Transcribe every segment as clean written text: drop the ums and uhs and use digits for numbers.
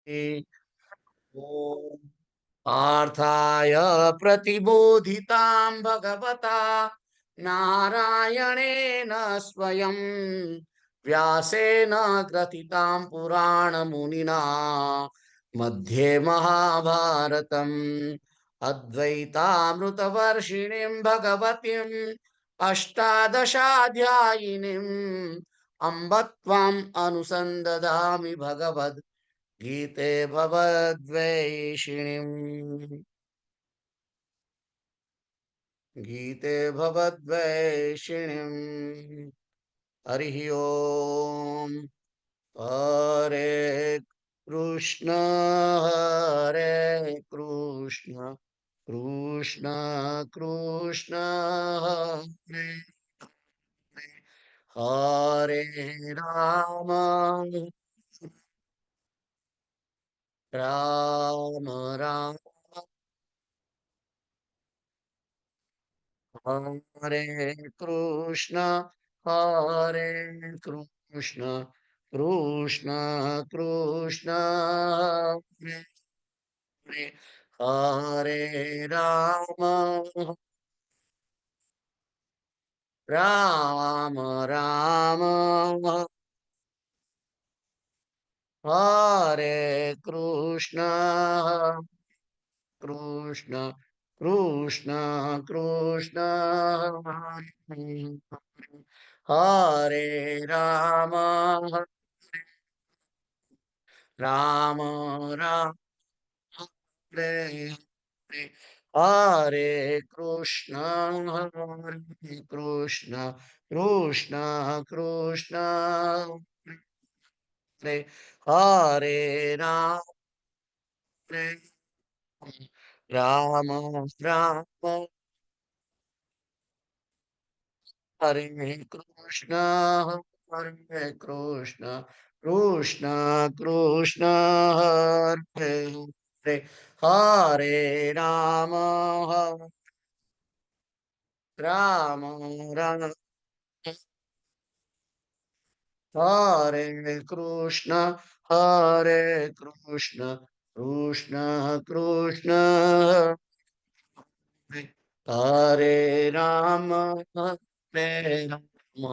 ॐ पार्थाय प्रतिबोधितां भगवता नारायणेन स्वयं व्यासेन ग्रथितां पुराणमुनिना मध्ये महाभारतम् अद्वैतामृतवर्षिणीं भगवतीम् अष्टादशाध्यायिनीम् अम्ब त्वाम् अनुसन्दधामि भगवद् गीते भवद्वेषिणीम् गीते भवद्वेषिणीम् हरिः ओम् हरे कृष्ण हरे कृष्ण कृष्ण कृष्ण हरे हरे राम राम राम हरे कृष्ण हरे कृष्ण कृष्ण कृष्ण हरे हरे हरे राम राम राम हरे कृष्ण कृष्ण कृष्ण कृष्ण हरे हरे राम राम राम हरे हरे हरे कृष्ण हरे कृष्ण कृष्ण कृष्ण हरे हरे राम राम राम हरे कृष्ण हरे कृष्ण कृष्ण कृष्ण हरे हरे हरे राम राम राम हरे कृष्ण कृष्ण कृष्ण कृष्ण हरे हरे राम हरे राम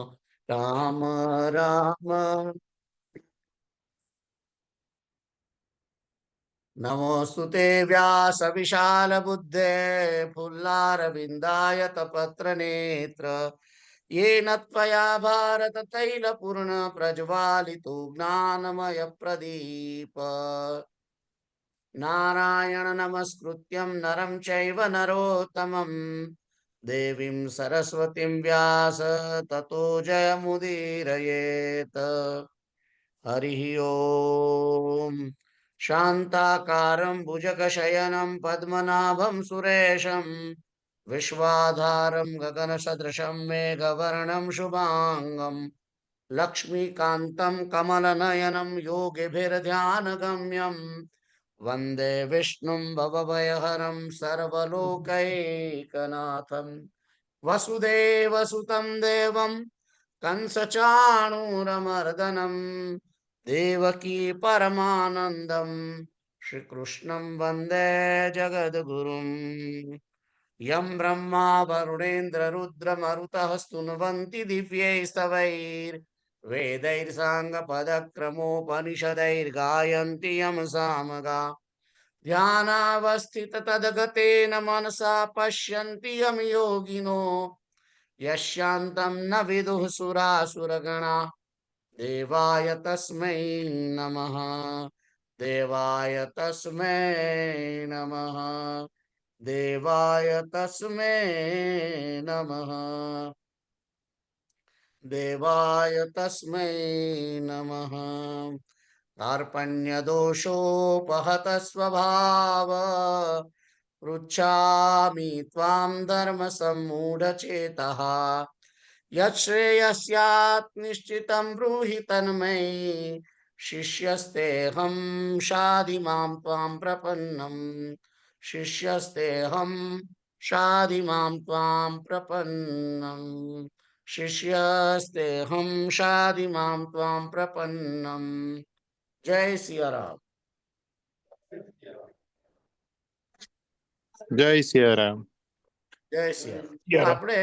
राम राम नमोस्तुते व्यास विशाल बुद्धे फुल्लारविन्दायत पत्र नेत्र येन त्वया भारत तैलपूर्ण प्रज्वालितो ज्ञानमय प्रदीप नारायण नमस्कृत्यं नरं चैव नरोत्तमं देवीं सरस्वतीं व्यास ततो जयमुदीरयेत् हरिः ओम् शान्ताकारं भुजगशयनं पद्मनाभं सुरेशं विश्वाधारं गगनसदृशं मेघवर्णं शुभाङ्गं लक्ष्मीकान्तं कमलनयनं योगिभिर्ध्यानगम्यं वन्दे विष्णुं भवभयहरं सर्वलोकैकनाथं वसुदेवसुतं देवं कंसचाणूरमर्दनं देवकी परमानन्दं श्रीकृष्णं वन्दे जगद्गुरुम् यं ब्रह्मा वरुणेन्द्ररुद्रमरुतः स्तुन्वन्ति दिव्यैस्तवैर्वेदैर्साङ्गपदक्रमोपनिषदैर्गायन्ति यं सामगा ध्यानावस्थिततद्गतेन मनसा पश्यन्ति यं योगिनो यशान्तं न विदुः सुरासुरगणा देवाय तस्मै नमः देवाय तस्मै नमः देवाय तस्मै नमः देवाय तस्मै नमः कार्पण्यदोषोपहत स्वभाव पृच्छामि त्वां धर्मसम्मूढचेतः यच्छ्रेयस्यात् निश्चितं ब्रूहि तन्मयि शिष्यस्तेऽहं शाधि मां त्वां प्रपन्नम् शिष्यस्तेऽहं शाधि मां त्वां प्रपन्नम् शिष्यस्तेऽहं शाधि मां त्वां प्रपन्नम् जय सिया राम। જય સિયારામ. જય શ્રી રામ. તો સિયારામ. આપણે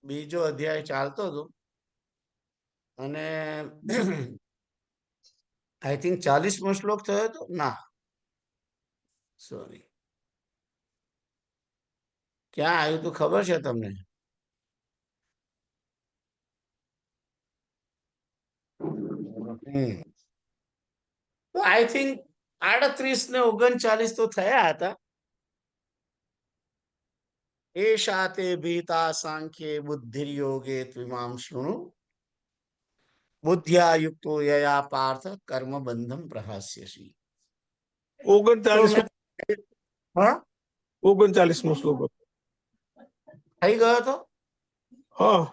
બીજો અધ્યાય ચાલતો હતો અને આઈ થિંક 40મો શ્લોક થયો હતો ના સોરી ક્યાં આવ્યું તું ખબર છે તમને? તો આઈ થિંક 38 ને 39 તો થયા હતા. એષા તે ભીતા સાંખ્યે બુદ્ધિર્યોગે ત્વિમામ શૃણુ બુદ્ધ્યા યુક્તો યયા પાર્થ કર્મ બંધમ પ્રહાસ્યસી. 39 હા 39 શ્લોક હતો. થઈ ગયો તો હા,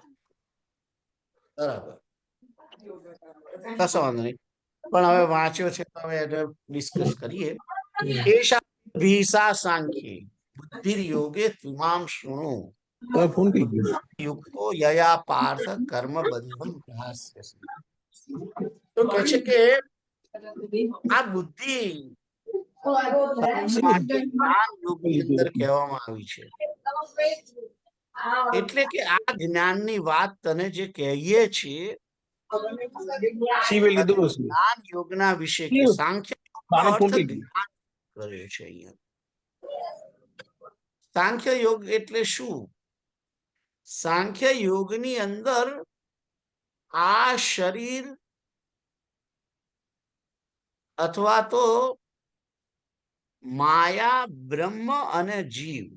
બરાબર, કશો વાંધો નહીં, પણ હવે વાંચ્યો છે તો હવે એને ડિસ્કસ કરીએ. એષા ભીસા સાંખ્યે બુદ્ધિર્યોગે ત્વિમામ શૃણુ આ ફોન થઈ ગયો. યુક્તો યયા પાર્થ કર્મ બંધમ પ્રહાસ્યસી. તો કે છે કે આ બુદ્ધિ માટે જ્ઞાન યુગની અંદર કહેવામાં આવી છે. એટલે કે આ જ્ઞાનની વાત તને જે કહીએ છીએ શિવે લીધો છે. જ્ઞાન યોગના વિશે કે સાંખ્ય યોગનો મારો ફોન અર્થ થઈ ગયો. જ્ઞાન કર્યો છે અહીંયા. સાંખ્ય યોગ એટલે શું? સાંખ્ય યોગની અંદર આ શરીર અથવા તો માયા, બ્રહ્મ અને જીવ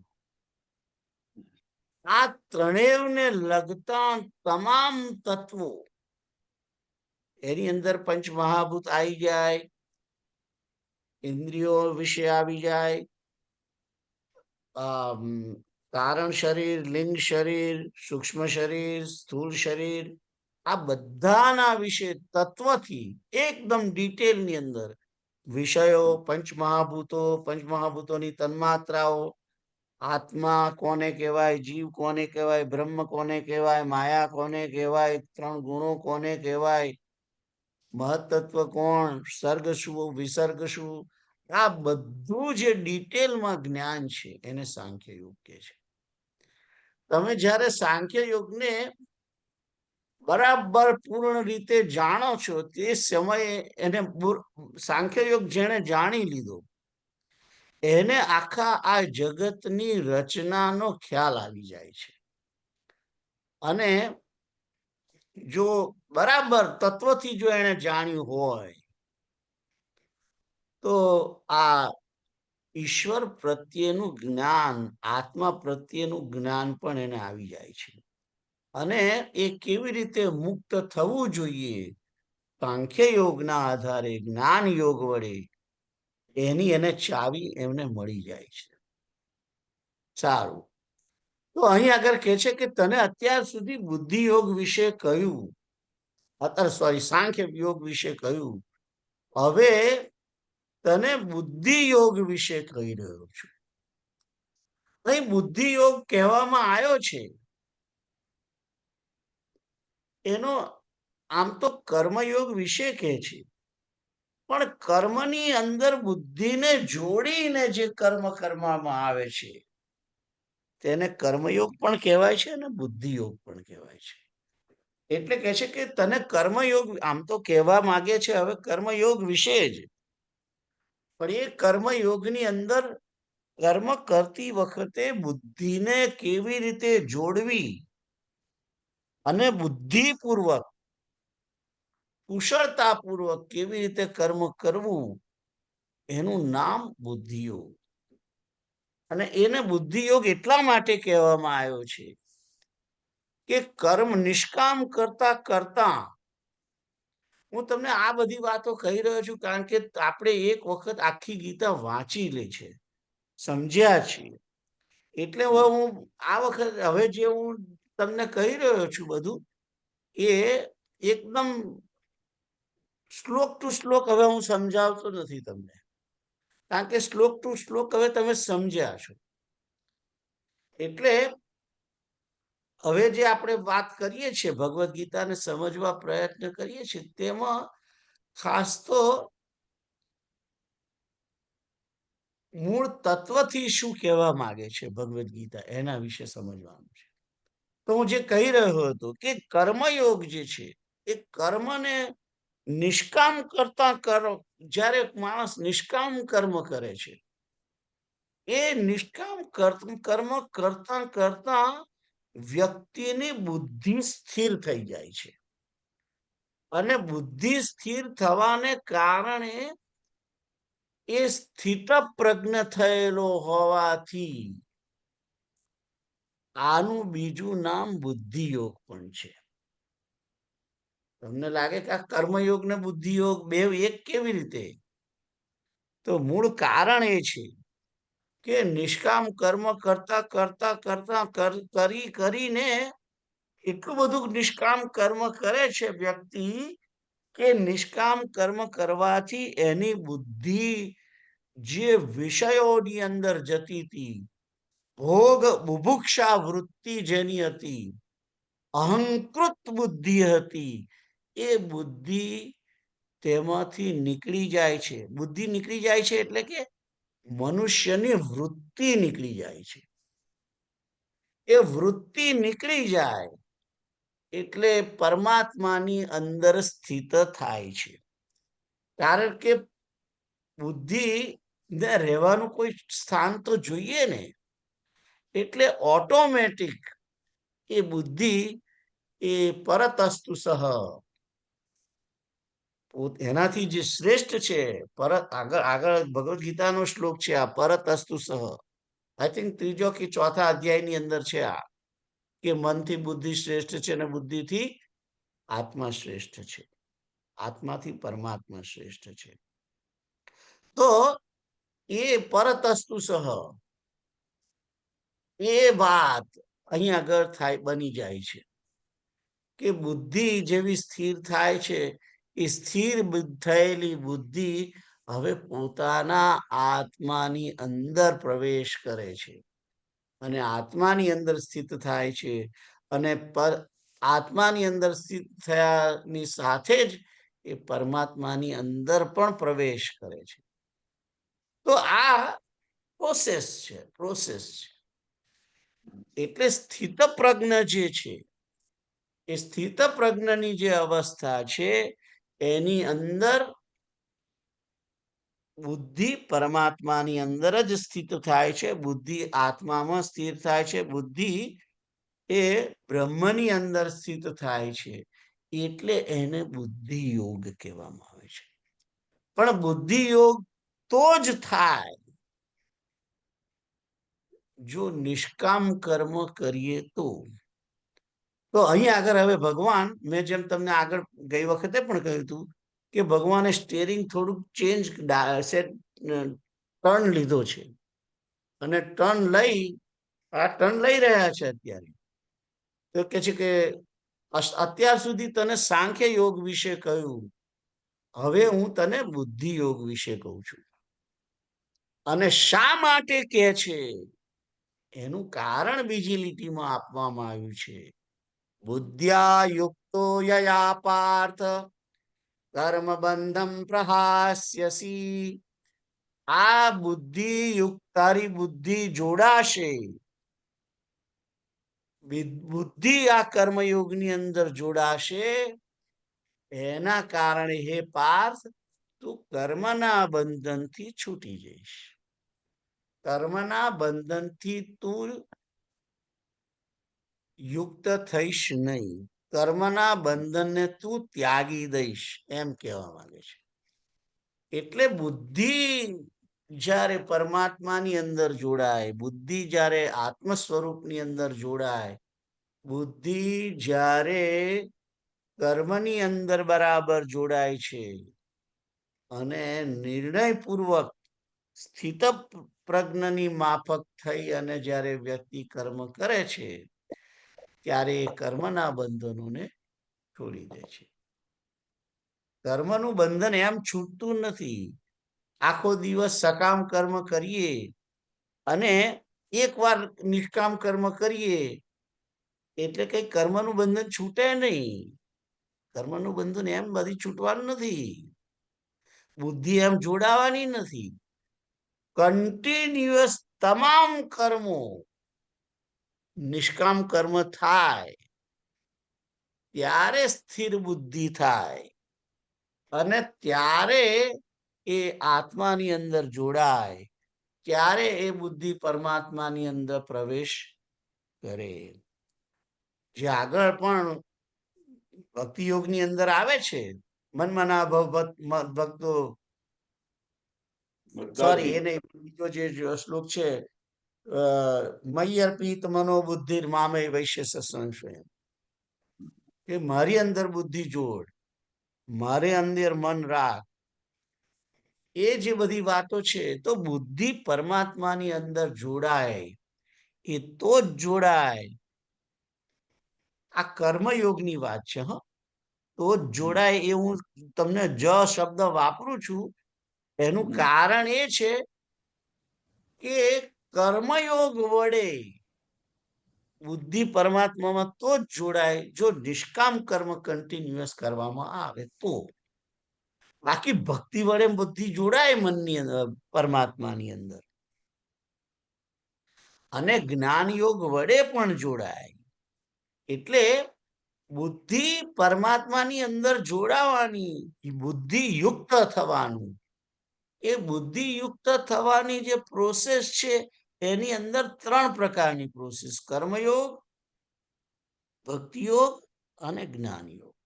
આ ત્રણેયને લગતા તમામ તત્વો એની અંદર પંચ મહાભૂત આવી જાય, ઇન્દ્રિયો વિશે આવી જાય, કારણ શરીર, લિંગ શરીર, સૂક્ષ્મ શરીર, સ્થૂળ શરીર, આ બધાના વિશે તત્વથી એકદમ ડિટેલની અંદર વિષયો, પંચમહાભૂતો, પંચમહાભૂતોની તન્માત્રાઓ, આત્મા કોને કહેવાય, જીવ કોને કહેવાય, બ્રહ્મ કોને કહેવાય, માયા કોને કહેવાય, ત્રણ ગુણો કોને કહેવાય, મહત્તત્વ કોણ, સર્ગ શું, વિસર્ગ શું, આ બધું જે ડિટેલમાં જ્ઞાન છે એને સાંખ્ય યોગ કહે છે. તમે જ્યારે સાંખ્ય યોગને બરાબર પૂર્ણ રીતે જાણો છો તે સમયે એને સાંખ્ય યોગ જેણે જાણી લીધો એને આખા આ જગતની રચનાનો ખ્યાલ આવી જાય છે. અને જો બરાબર તત્વથી જો એને જાણ્યું હોય તો આ ઈશ્વર પ્રત્યેનું જ્ઞાન, આત્મા પ્રત્યેનું જ્ઞાન પણ એને આવી જાય છે. અને એ કેવી રીતે મુક્ત થવું જોઈએ સાંખ્ય યોગના આધારે, જ્ઞાન યોગ વડે એની એને ચાવી એમને મળી જાય છે. સારું, તો અહીં આગળ કહે છે કે તને અત્યાર સુધી બુદ્ધિ યોગ વિશે કહ્યું, અત્યારે સાંખ્ય યોગ વિશે કહ્યું, હવે તને બુદ્ધિ યોગ વિશે કહી રહ્યો છું. અહીં બુદ્ધિ યોગ કહેવામાં આવ્યો છે એનો આમ તો કર્મયોગ વિશે કહે છે, પણ કર્મની અંદર બુદ્ધિને જોડીને જે કર્મ કરવામાં આવે છે તેને કર્મયોગ પણ કહેવાય છે અને બુદ્ધિયોગ પણ કહેવાય છે. એટલે કહે છે કે તને કર્મયોગ આમ તો કહેવા માંગે છે હવે કર્મયોગ વિશે જ, પણ એ કર્મયોગની અંદર કર્મ કરતી વખતે બુદ્ધિને કેવી રીતે જોડવી અને બુદ્ધિપૂર્વક, કુશળતાપૂર્વક કેવી રીતે કર્મ કરવું એનું નામ બુદ્ધિયોગ. અને એને બુદ્ધિયોગ એટલા માટે કહેવામાં આવ્યો છે કે કર્મ નિષ્કામ કરતા કરતા, હું તમને આ બધી વાતો કહી રહ્યો છું કારણ કે આપણે એક વખત આખી ગીતા વાંચી લે છે, સમજ્યા છીએ. એટલે હું આ વખત હવે જે હું તમને કહી રહ્યો છું બધું એ એકદમ શ્લોક ટુ શ્લોક હવે હું સમજાવતો નથી તમને, કારણ કે શ્લોક ટુ શ્લોક હવે તમે સમજ્યા છો. એટલે હવે જે આપણે વાત કરીએ છીએ ભગવદ્ ગીતાને સમજવા પ્રયત્ન કરીએ છીએ તેમાં ખાસ તો મૂળ તત્વથી શું કહેવા માંગે છે ભગવદ્ ગીતા, એના વિશે સમજવાનું છે. તો હું જે કહી રહ્યો હતો કે કર્મયોગ જે છે એ કર્મને નિષ્કામ કરતા જ્યારે માણસ નિષ્કામ કર્મ કરે છે, એ નિષ્કામ કર્મ કરતા કરતા વ્યક્તિની બુદ્ધિ સ્થિર થઈ જાય છે. અને બુદ્ધિ સ્થિર થવાને કારણે એ સ્થિત પ્રજ્ઞ થયેલો હોવાથી આનું બીજું નામ બુદ્ધિયોગ પણ છે. તમને લાગે કે આ કર્મયોગ ને બુદ્ધિયોગ બે એક કેવી રીતે? તો મૂળ કારણ એ છે કે નિષ્કામ કર્મ કરતા કરતા કરતા કરીને એટલું બધું નિષ્કામ કર્મ કરે છે વ્યક્તિ કે નિષ્કામ કર્મ કરવાથી એની બુદ્ધિ જે વિષયોની અંદર જતી હતી, ભોગ બુભુક્ષા વૃત્તિ જેની હતી, અહંકૃત બુદ્ધિ હતી, એ બુદ્ધિ તેમાંથી નીકળી જાય છે. બુદ્ધિ નીકળી જાય છે એટલે કે મનુષ્યની વૃત્તિ નીકળી જાય છે. એ વૃત્તિ નીકળી જાય એટલે પરમાત્માની અંદર સ્થિત થાય છે. કારણ કે બુદ્ધિ ને રહેવાનું કોઈ સ્થાન તો જોઈએ ને, એટલે ઓટોમેટિક એ બુદ્ધિ એ પરતસ્તુ સહ, એનાથી જે શ્રેષ્ઠ છે, પરત આગળ આગળ ભગવદ્ ગીતાનો શ્લોક છે આ પરતસ્તુ સહ, આઈ થિંક ત્રીજો કે ચોથા અધ્યાયની અંદર છે આ, કે મનથી બુદ્ધિ શ્રેષ્ઠ છે અને બુદ્ધિથી આત્મા શ્રેષ્ઠ છે, આત્માથી પરમાત્મા શ્રેષ્ઠ છે. તો એ પરતસ્તુ સહ એ વાત અહીં આગળ થાય બની જાય છે કે બુદ્ધિ જેવી સ્થિર થાય છે, એ સ્થિર થયેલી બુદ્ધિ હવે પોતાના આત્માની અંદર પ્રવેશ કરે છે અને આત્માની અંદર સ્થિત થાય છે. અને આત્માની અંદર સ્થિત થયાની સાથે જ એ પરમાત્માની અંદર પણ પ્રવેશ કરે છે. તો આ પ્રોસેસ છે. એટલે સ્થિત પ્રજ્ઞ જે છે, એ સ્થિત પ્રજ્ઞની જે અવસ્થા છે એની અંદર બુદ્ધિ પરમાત્માની અંદર જ સ્થિત થાય છે, બુદ્ધિ આત્મામાં સ્થિર થાય છે, બુદ્ધિ એ બ્રહ્મની અંદર સ્થિત થાય છે, એટલે એને બુદ્ધિ યોગ કહેવામાં આવે છે. પણ બુદ્ધિ યોગ તો જ થાય જો નિષ્કામ કર્મ કરીએ તો. તો અહીં આગળ હવે ભગવાન, મેં જેમ તમને આગળ ગઈ વખતે પણ કહ્યું હતું કે ભગવાને સ્ટેરિંગ થોડુંક ચેન્જ ટર્ન લીધો છે અને ટર્ન લઈ રહ્યા છે અત્યારે. તો કે છે કે અત્યાર સુધી તને સાંખ્ય યોગ વિશે કહ્યું, હવે હું તને બુદ્ધિ યોગ વિશે કહું છું. અને શા માટે કે છે એનું કારણ બીજી લીટીમાં આપવામાં આવ્યું છે. બુદ્ધ્યા યુક્તો યયા પાર્થ કર્મ બંધમ પ્રહાસ્યસી. આ બુદ્ધિ યુક્ત તારી બુદ્ધિ જોડાશે, બુદ્ધિ આ કર્મયોગની અંદર જોડાશે, એના કારણે હે પાર્થ તું કર્મના બંધનથી છૂટી જઈશ. કર્મના બંધનથી તું યુક્ત થઈશ નહીં, કર્મના બંધનને તું ત્યાગી દઈશ, એમ કહેવા માંગે છે. એટલે બુદ્ધિ જ્યારે પરમાત્માની અંદર જોડાય, બુદ્ધિ જ્યારે આત્મ સ્વરૂપની અંદર જોડાય, બુદ્ધિ જ્યારે કર્મની અંદર બરાબર જોડાય છે અને નિર્ણયપૂર્વક સ્થિત પ્રજ્ઞની માફક થઈ અને જ્યારે વ્યક્તિ કર્મ કરે છે ત્યારે એ કર્મના બંધનોને છોડી દે છે. કર્મનું બંધન એમ છૂટતું નથી. આખો દિવસ સકામ કર્મ કરીએ અને એકવાર નિષ્કામ કર્મ કરીએ એટલે કઈ કર્મનું બંધન છૂટે નહીં. કર્મનું બંધન એમ બધી છૂટવાનું નથી, બુદ્ધિ એમ જોડાવાની નથી. કન્ટિન્યુઅસ તમામ કર્મો નિષ્કામ કર્મ થાય ત્યારે સ્થિર બુદ્ધિ થાય અને ત્યારે એ આત્માની અંદર જોડાય, ત્યારે એ બુદ્ધિ પરમાત્માની અંદર પ્રવેશ કરે. જે આગળ પણ ભક્તિ યોગની અંદર આવે છે, મનમના ભક્તો, સોરી એને બીજો જે શ્લોક છે, મય્યર્પિત મનોબુદ્ધિ મામે વૈશ્ય સંશય, કે મારી અંદર બુદ્ધિ જોડ, મારે અંદર મન રાખ. એ જે બધી વાતો છે, તો બુદ્ધિ પરમાત્માની અંદર જોડાય એ તો જ જોડાય. આ કર્મયોગની વાત છે. તો જ જોડાય એ હું તમને જ શબ્દ વાપરું છું. એનું કારણ એ છે કે કર્મયોગ વડે બુદ્ધિ પરમાત્મામાં તો જ જોડાય જો નિષ્કામ કર્મ કન્ટિન્યુઅસ કરવામાં આવે તો. બાકી ભક્તિ વડે બુદ્ધિ જોડાય મનની અંદર, પરમાત્માની અંદર, અને જ્ઞાન યોગ વડે પણ જોડાય. એટલે બુદ્ધિ પરમાત્માની અંદર જોડાવાની, બુદ્ધિ યુક્ત થવાનું, એ બુદ્ધિ યુક્ત થવાની જે પ્રોસેસ છે એની અંદર 3 પ્રકારની પ્રોસેસ: કર્મયોગ, ભક્તિયોગ અને જ્ઞાન યોગ.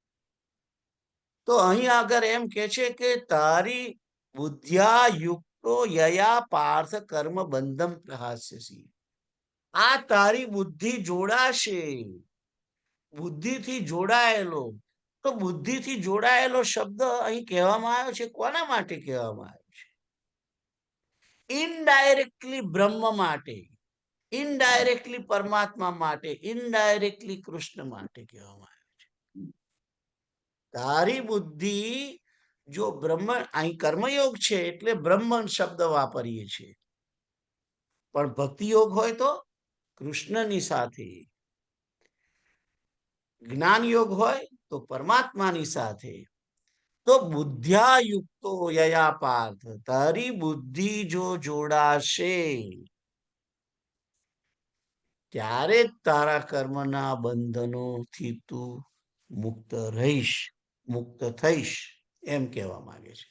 તો અહીં આગળ એમ કે છે કે તારી બુદ્ધ્યા યુક્તો યયા પાર્થ કર્મ બંધમ પ્રહાસ્યસી. આ તારી બુદ્ધિ જોડાશે, બુદ્ધિથી જોડાયેલો. તો બુદ્ધિથી જોડાયેલો શબ્દ અહીં કહેવામાં આવ્યો છે, કોના માટે કહેવામાં આવ્યો છે? ઇનડાયરેક્ટલી બ્રહ્મ માટે, ઇનડાયરેક્ટલી પરમાત્મા માટે, ઇનડાયરેક્ટલી કૃષ્ણ માટે કહેવામાં આવ્યો છે. તારી બુદ્ધિ જો બ્રહ્મ, અહીં કર્મયોગ છે એટલે બ્રહ્મ શબ્દ વાપરીએ છીએ, પણ ભક્તિ યોગ હોય તો કૃષ્ણની સાથે, જ્ઞાન યોગ હોય તો પરમાત્માની સાથે. તો બુદ્ધ્યા યુક્તો યયા પાર્થ, તારી બુદ્ધિ જો જોડાશે ત્યારે તારા કર્મના બંધનોથી તું મુક્ત રહીશ, મુક્ત થઈશ, એમ કહેવા માંગે છે.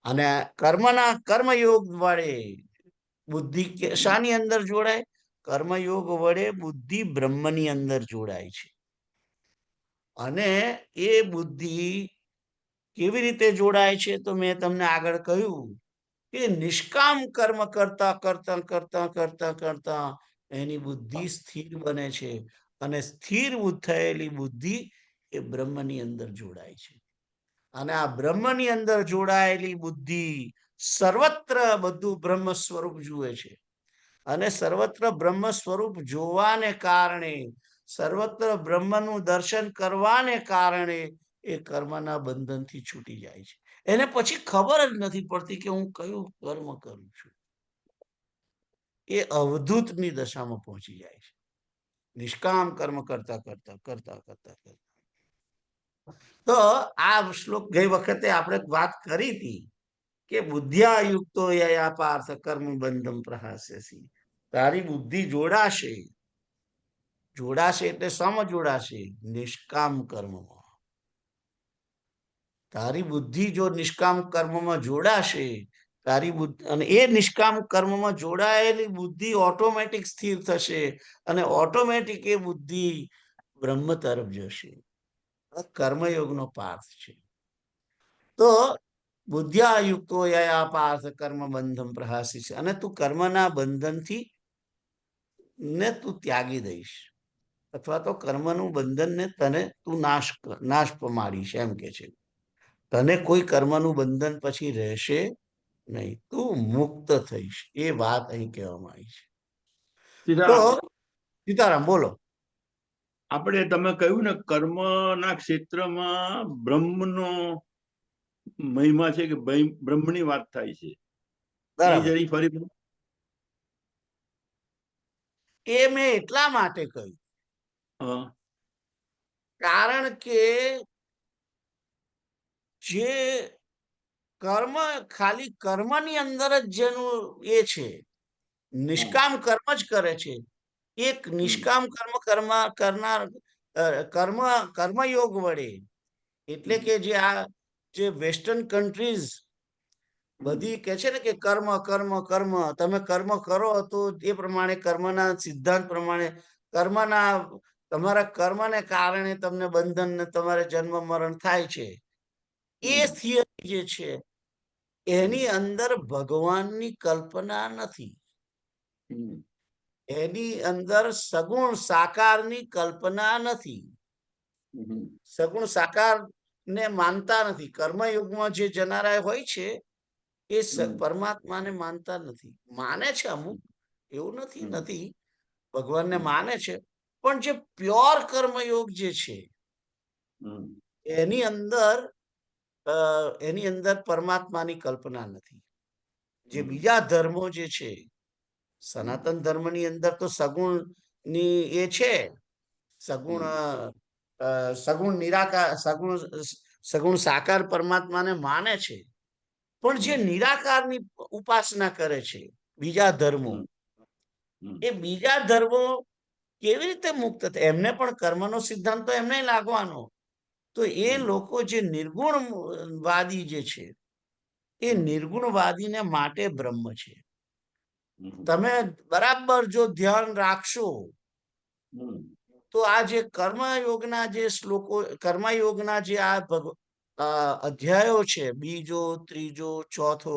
અને કર્મયોગ વડે બુદ્ધિ શાની અંદર જોડાય? કર્મયોગ વડે બુદ્ધિ બ્રહ્મની અંદર જોડાય છે. અને એ બુદ્ધિ કેવી રીતે જોડાય છે? તો મેં તમને આગળ કહ્યું કે નિષ્કામ કર્મ કરતા કરતા કરતા કરતા કરતા એની બુદ્ધિ સ્થિર બને છે, અને સ્થિર થયેલી બુદ્ધિ એ બ્રહ્મની અંદર જોડાય છે. અને આ બ્રહ્મની અંદર જોડાયેલી બુદ્ધિ સર્વત્ર બધું બ્રહ્મ સ્વરૂપ જુએ છે. અને સર્વત્ર બ્રહ્મ સ્વરૂપ જોવાને કારણે, સર્વત્ર બ્રહ્મનું દર્શન કરવાને કારણે એ કર્મના બંધનથી છૂટી જાય છે. એને પછી ખબર જ નથી પડતી કે હું કયું કર્મ કરું છું. એ અવધૂતની દશામાં પહોંચી જાય છે, નિષ્કામ કર્મ કરતા કરતા કરતા કરતા કરતા. તો આ શ્લોક ગઈ વખતે આપણે વાત કરી હતી કે બુદ્ધ્યા યુક્તો યયા પાર્થ કર્મ બંધમ પ્રહાસ્યસી. તારી બુદ્ધિ જોડાશે, જોડાશે એટલે સમ જોડાશે? નિષ્કામ કર્મમાં. તારી બુદ્ધિ જો નિષ્કામ કર્મમાં જોડાશે, તારી બુદ્ધિ, અને એ નિષ્કામ કર્મમાં જોડાયેલી બુદ્ધિ ઓટોમેટિક સ્થિર થશે, અને ઓટોમેટિક એ બુદ્ધિ બ્રહ્મ તરફ જશે. કર્મયોગનો પાર્થ છે. તો બુદ્ધ્યા યુક્તો યયા પાર્થ કર્મ બંધમ પ્રહાસી છે. અને તું કર્મના બંધનથી ને તું ત્યાગી દઈશ, અથવા તો કર્મનું બંધન ને તને તું નાશ પમાડીશ, એમ કે છે. તને કોઈ કર્મનું બંધન પછી રહેશે નહીં, તું મુક્ત થઈશ. એ વાત અહીં કહેવામાં આવી છે. તો સીતારામ બોલો. આપણે તમે કહ્યું ને કર્મના ક્ષેત્રમાં બ્રહ્મનો મહિમા છે, કે બ્રહ્મની વાત થાય છે. એ જરી ફરી એ મેં એટલા માટે કહ્યું કારણ કે જે કર્મ ખાલી કર્મની અંદર જ જેનું એ છે, નિષ્કામ કર્મ જ કરે છે. એક નિષ્કામ કરનાર કર્મયોગ વડે, એટલે કે જે વેસ્ટર્ન કન્ટ્રીઝ બધી કે છે ને કે કર્મ કર્મ કર્મ, તમે કર્મ કરો તો એ પ્રમાણે કર્મના સિદ્ધાંત પ્રમાણે તમારા કર્મને કારણે તમને બંધન ને તમારે જન્મ મરણ થાય છે. એ થિયરી જે છે એની અંદર ભગવાનની કલ્પના નથી. એની અંદર સગુણ સાકારની કલ્પના નથી. સગુણ સાકાર ને માનતા નથી. કર્મયુગમાં જે જનારા હોય છે એ પરમાત્માને માનતા નથી. માને છે અમુક, એવું નથી ભગવાનને માને છે, પણ જે પ્યોર કર્મયોગ જે છે એની અંદર પરમાત્માની કલ્પના નથી. જે બીજા ધર્મો જે છે, સનાતન ધર્મની અંદર તો સગુણ ની એ છે, સગુણ નિરાકાર સગુણ સાકાર પરમાત્માને માને છે, પણ જે નિરાકારની ઉપાસના કરે છે બીજા ધર્મો, એ બીજા ધર્મો કેવી રીતે મુક્ત થાય? એમને પણ કર્મનો સિદ્ધાંત તો એમને લાગવાનો. તો એ લોકો જે નિર્ગુણવાદી જે છે, એ નિર્ગુણવાદીને માટે બ્રહ્મ છે. તમે બરાબર જો ધ્યાન રાખશો તો આ જે કર્મયોગના જે શ્લોકો, કર્મયોગના જે અધ્યાયો છે, બીજો, ત્રીજો, ચોથો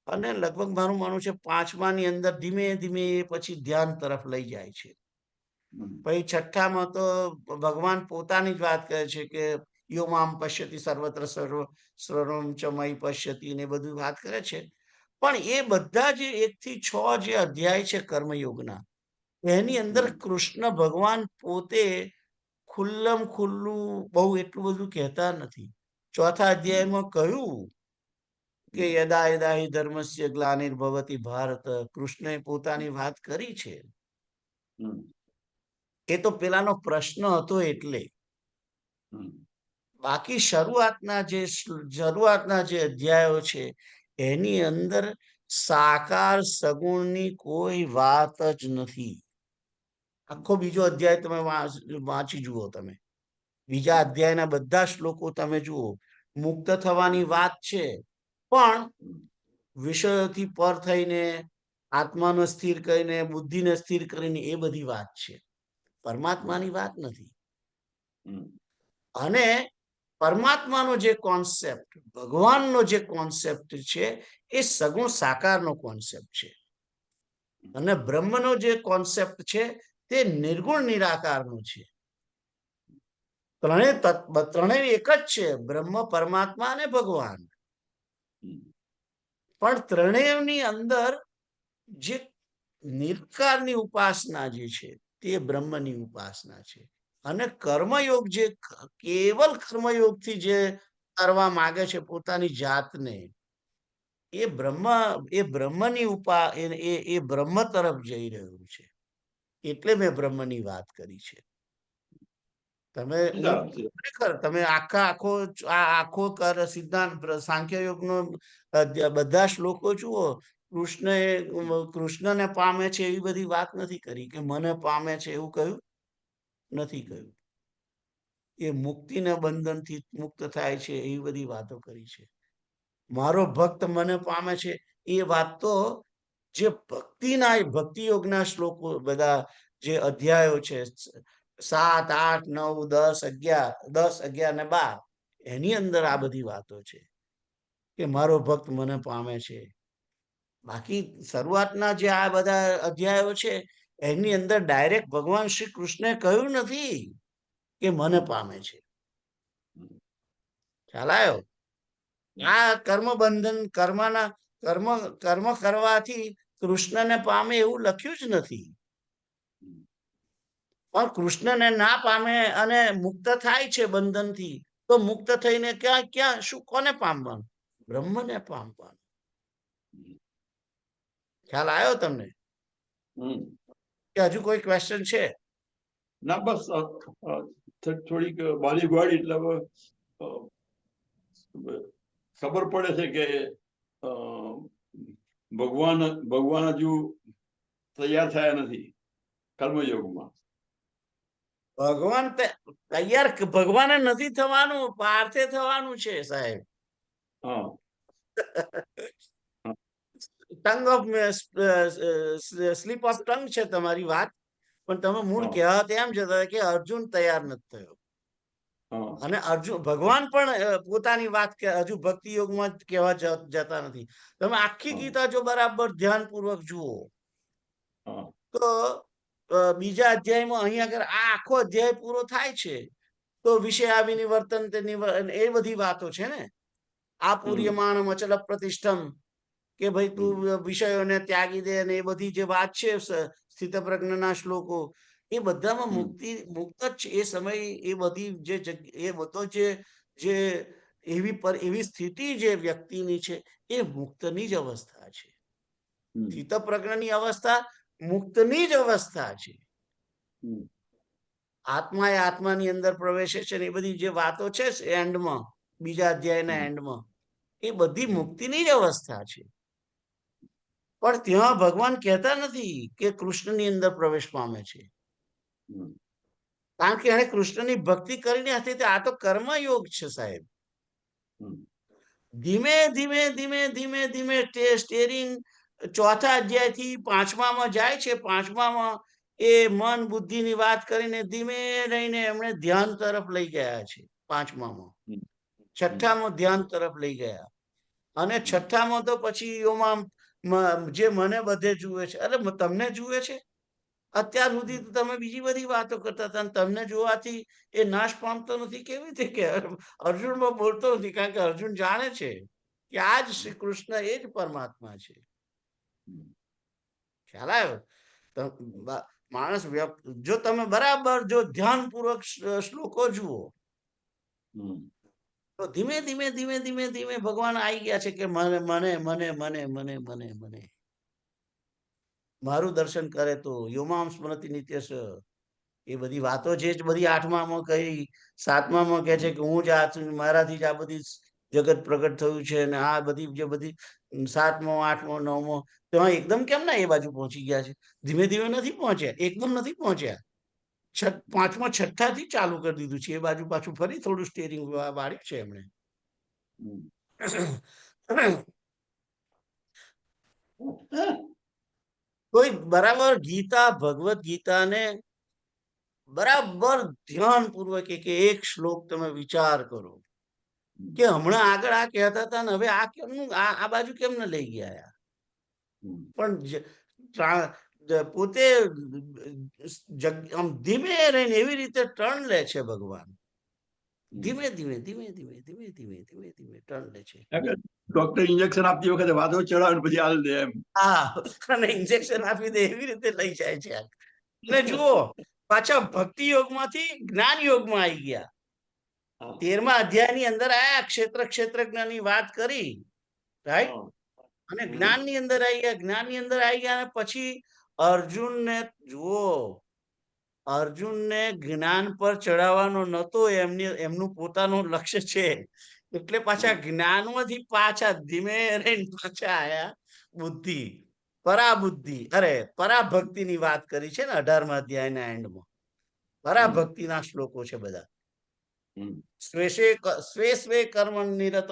અને લગભગ મારું માનવું છે પાંચમાની અંદર ધીમે ધીમે પછી ધ્યાન તરફ લઈ જાય છે. પછી છઠ્ઠામાં તો ભગવાન પોતાની જ વાત કરે છે કે યો મામ પશ્યતિ સર્વત્ર સર્વમ ચ મયિ પશ્યતિ ને બધું વાત કરે છે. પણ એ બધા જે 1 થી 6 જે અધ્યાય છે કર્મયોગના, એની અંદર કૃષ્ણ ભગવાન પોતે ખુલ્લમ ખુલ્લું બહુ એટલું બધું કહેતા નથી. ચોથા અધ્યાયમાં કહ્યું કે યદા યદા હિ ધર્મસ્ય ગ્લાનિર્ભવતિ ભારત, કૃષ્ણએ પોતાની વાત કરી છે. એ તો પેલાનો પ્રશ્ન હતો એટલે. બાકી શરૂઆતના જે અધ્યાયો છે એની અંદર સાકાર સગુણની કોઈ વાત જ નથી. આખો બીજો અધ્યાય તમે વાંચી જુઓ. તમે બીજા અધ્યાયના બધા શ્લોકો તમે જુઓ, મુક્ત થવાની વાત છે, પણ વિષયોથી પર થઈને આત્માને સ્થિર કરીને, બુદ્ધિને સ્થિર કરીને એ બધી વાત છે, પરમાત્માની વાત નથી. અને પરમાત્માનો જે કોન્સેપ્ટ, ભગવાનનો જે કોન્સેપ્ટ છે એ સગુણ સાકારનો કોન્સેપ્ટ છે. અને બ્રહ્મનો જે કોન્સેપ્ટ છે તે નિર્ગુણ નિરાકારનો છે. ત્રણેય એક જ છે, બ્રહ્મ, પરમાત્મા અને ભગવાન. પણ ત્રણેયની અંદર જે નિર્કારની ઉપાસના જે છે તે બ્રહ્મની ઉપાસના છે. અને કર્મયોગ જે કેવલ કર્મયોગથી જે કરવા માંગે છે પોતાની જાતને, એ બ્રહ્મની એ બ્રહ્મ તરફ જઈ રહ્યું છે. એટલે મેં બ્રહ્મની વાત કરી છે. તમે આખો સિદ્ધાંત સાંખ્ય યોગનો બધા શ્લોકો જુઓ. કૃષ્ણને પામે છે એવી બધી વાત નથી કરી કે મને પામે છે એવું કહ્યું નથી. કહ્યું એ મુક્તિને બંધનથી મુક્ત થાય છે એવી બધી વાતો કરી છે. મારો ભક્ત મને પામે છે એ વાત તો જે ભક્તિ યોગના શ્લોકો બધા જે અધ્યાયો છે 7, 8, 9, 10, 11 ને 12, એની અંદર આ બધી વાતો છે કે મારો ભક્ત મને પામે છે. બાકી શરૂઆતના જે આ બધા અધ્યાયો છે એની અંદર ડાયરેક્ટ ભગવાન શ્રી કૃષ્ણે કહ્યું નથી કે મને પામે છે. ખ્યાલ આવ્યો? આ કર્મ બંધન કર્મ કરવાથી કૃષ્ણને પામે એવું લખ્યું જ નથી. પણ કૃષ્ણને ના પામે અને મુક્ત થાય છે બંધનથી, તો મુક્ત થઈને ક્યાં શું કોને પામવાનું? બ્રહ્મને પામવાનું. ખ્યાલ આવ્યો તમને કે હજુ કોઈ ક્વેશ્ચન છે? ના, બસ થોડીક બાલી ગોળી એટલે ખબર પડે છે કે અ, ભગવાન હજુ તૈયાર થયા નથી કર્મયોગમાં. તૈયાર ભગવાને નથી થવાનું, પાર્થે થવાનું છે સાહેબ. હા tongue of sleep of tongue છે તમારી વાત, પણ તમે મૂળ હા. કહેવા તેમ જતા કે અર્જુન તૈયાર નથી થયો. હા અને અર્જુન ભગવાન પણ પોતાની વાત હજુ ભક્તિ યોગમાં કહેવા જતા નથી. તમે આખી હા. ગીતા જો બરાબર ધ્યાનપૂર્વક જુઓ હા તો બીજા અધ્યાયમાં અહીંયા આગળ આ આખો અધ્યાય પૂરો થાય છે તો વિષય વિનિવર્તન એ બધી વાતો છે ને. આ પૂર્યમાન અચલ પ્રતિષ્ઠમ, કે ભાઈ તું વિષયોને ત્યાગી દે, અને એ બધી જે વાત છે સ્થિત પ્રજ્ઞના શ્લોકો, એ બધામાં મુક્ત જ છે. એ સમય એ બધી એ બધો જે એવી સ્થિતિ જે વ્યક્તિની છે એ મુક્તની જ અવસ્થા છે. સ્થિત પ્રજ્ઞની અવસ્થા મુક્તની જ અવસ્થા છે. આત્મા એ આત્માની અંદર પ્રવેશે છે ને એ બધી જે વાતો છે એન્ડમાં, બીજા અધ્યાયના એન્ડમાં, એ બધી મુક્તિની જ અવસ્થા છે. પણ ત્યાં ભગવાન કહેતા નથી કે કૃષ્ણની અંદર પ્રવેશ પામે છે, કારણ કે એને કૃષ્ણની ભક્તિ કરીને હતી. આ તો કર્મયોગ છે સાહેબ. ધીમે ધીમે ધીમે ધીમે ધીમે સ્ટેરિંગ ચોથા અધ્યાય થી પાંચમામાં જાય છે. પાંચમામાં એ મન બુદ્ધિની વાત કરીને ધીમે રહીને એમણે ધ્યાન તરફ લઈ ગયા છે. પાંચમામાં, છઠ્ઠામાં ધ્યાન તરફ લઈ ગયા, અને છઠ્ઠામાં તો પછી યોમાં જે મને બધે જુએ છે. અરે તમને જુએ છે? અત્યાર સુધી તો તમે બીજી બધી વાતો કરતા હતા, તમને જોવાથી એ નાશ પામતો નથી. કેવી રીતે કે અર્જુનમાં બોલતો નથી? કારણ કે અર્જુન જાણે છે કે આ જ શ્રી કૃષ્ણ એ જ પરમાત્મા છે. ખ્યાલ આવ્યો? માણસ જો તમે બરાબર જો ધ્યાનપૂર્વક શ્લોકો જુઓ તો ધીમે ધીમે ધીમે ધીમે ધીમે ભગવાન આવી ગયા છે કે મને મને મને મને મને મને મને મારું દર્શન કરે તો યોમામ સ્મૃતિ નિત્યસ. એ બધી વાતો જે બધી આઠમામાં કહી, સાતમામાં કહે છે કે હું જ આ છું, મારાથી જ આ બધી જગત પ્રગટ થયું છે, અને આ બધી જે બધી સાતમો આઠમો નવમો, તેમાં એકદમ કેમ ના એ બાજુ પહોંચી ગયા છે? ધીમે ધીમે નથી પહોંચ્યા, એકદમ નથી પહોંચ્યા. પાંચમો છઠ્ઠા થી ચાલુ કરી દીધું છે. એ બાજુ પાછું ફરી થોડું સ્ટેરિંગ વાળ્યું છે એમણે. કોઈ બરાબર ગીતા, ભગવદ ગીતાને બરાબર ધ્યાનપૂર્વક એક શ્લોક તમે વિચાર કરો કે હમણાં આગળ આ કહેતા હતા ને હવે આ કેમનું આ બાજુ કેમ ન લઈ ગયા? પણ પોતે ધીમે રહીને એવી રીતે ટર્ન લે છે ભગવાન. ધીમે ધીમે ધીમે ધીમે ધીમે ધીમે ધીમે ધીમે ટર્ન લે છે. ડોક્ટર ઇન્જેક્શન આપતી વખતે વાતો ચડાવે પછી હાલ દે એમ. હા, અને ઇન્જેક્શન આપી દે એવી રીતે લઈ જાય છે. અને જુઓ, પાછા ભક્તિ યોગમાંથી જ્ઞાન યોગમાં આવી ગયા. 13મા અધ્યાયની અંદર આયા, ક્ષેત્રજ્ઞની વાત કરી, રાઈટ? અને જ્ઞાનની અંદર આવી ગયા, જ્ઞાનની અંદર આવી ગયા, અને પછી અર્જુનને જુઓ, અર્જુનને જ્ઞાન પર ચડાવવાનો નતો, એમનું પોતાનું લક્ષ્ય છે. એટલે પાછા જ્ઞાનમાંથી પાછા ધીમે રહીને પાછા આયા બુદ્ધિ, પરાબુદ્ધિ, પરાભક્તિની વાત કરી છે ને 18મા અધ્યાયના એન્ડમાં. પરાભક્તિના શ્લોકો છે બધા. સ્વે સ્વે કર્મ નિરત,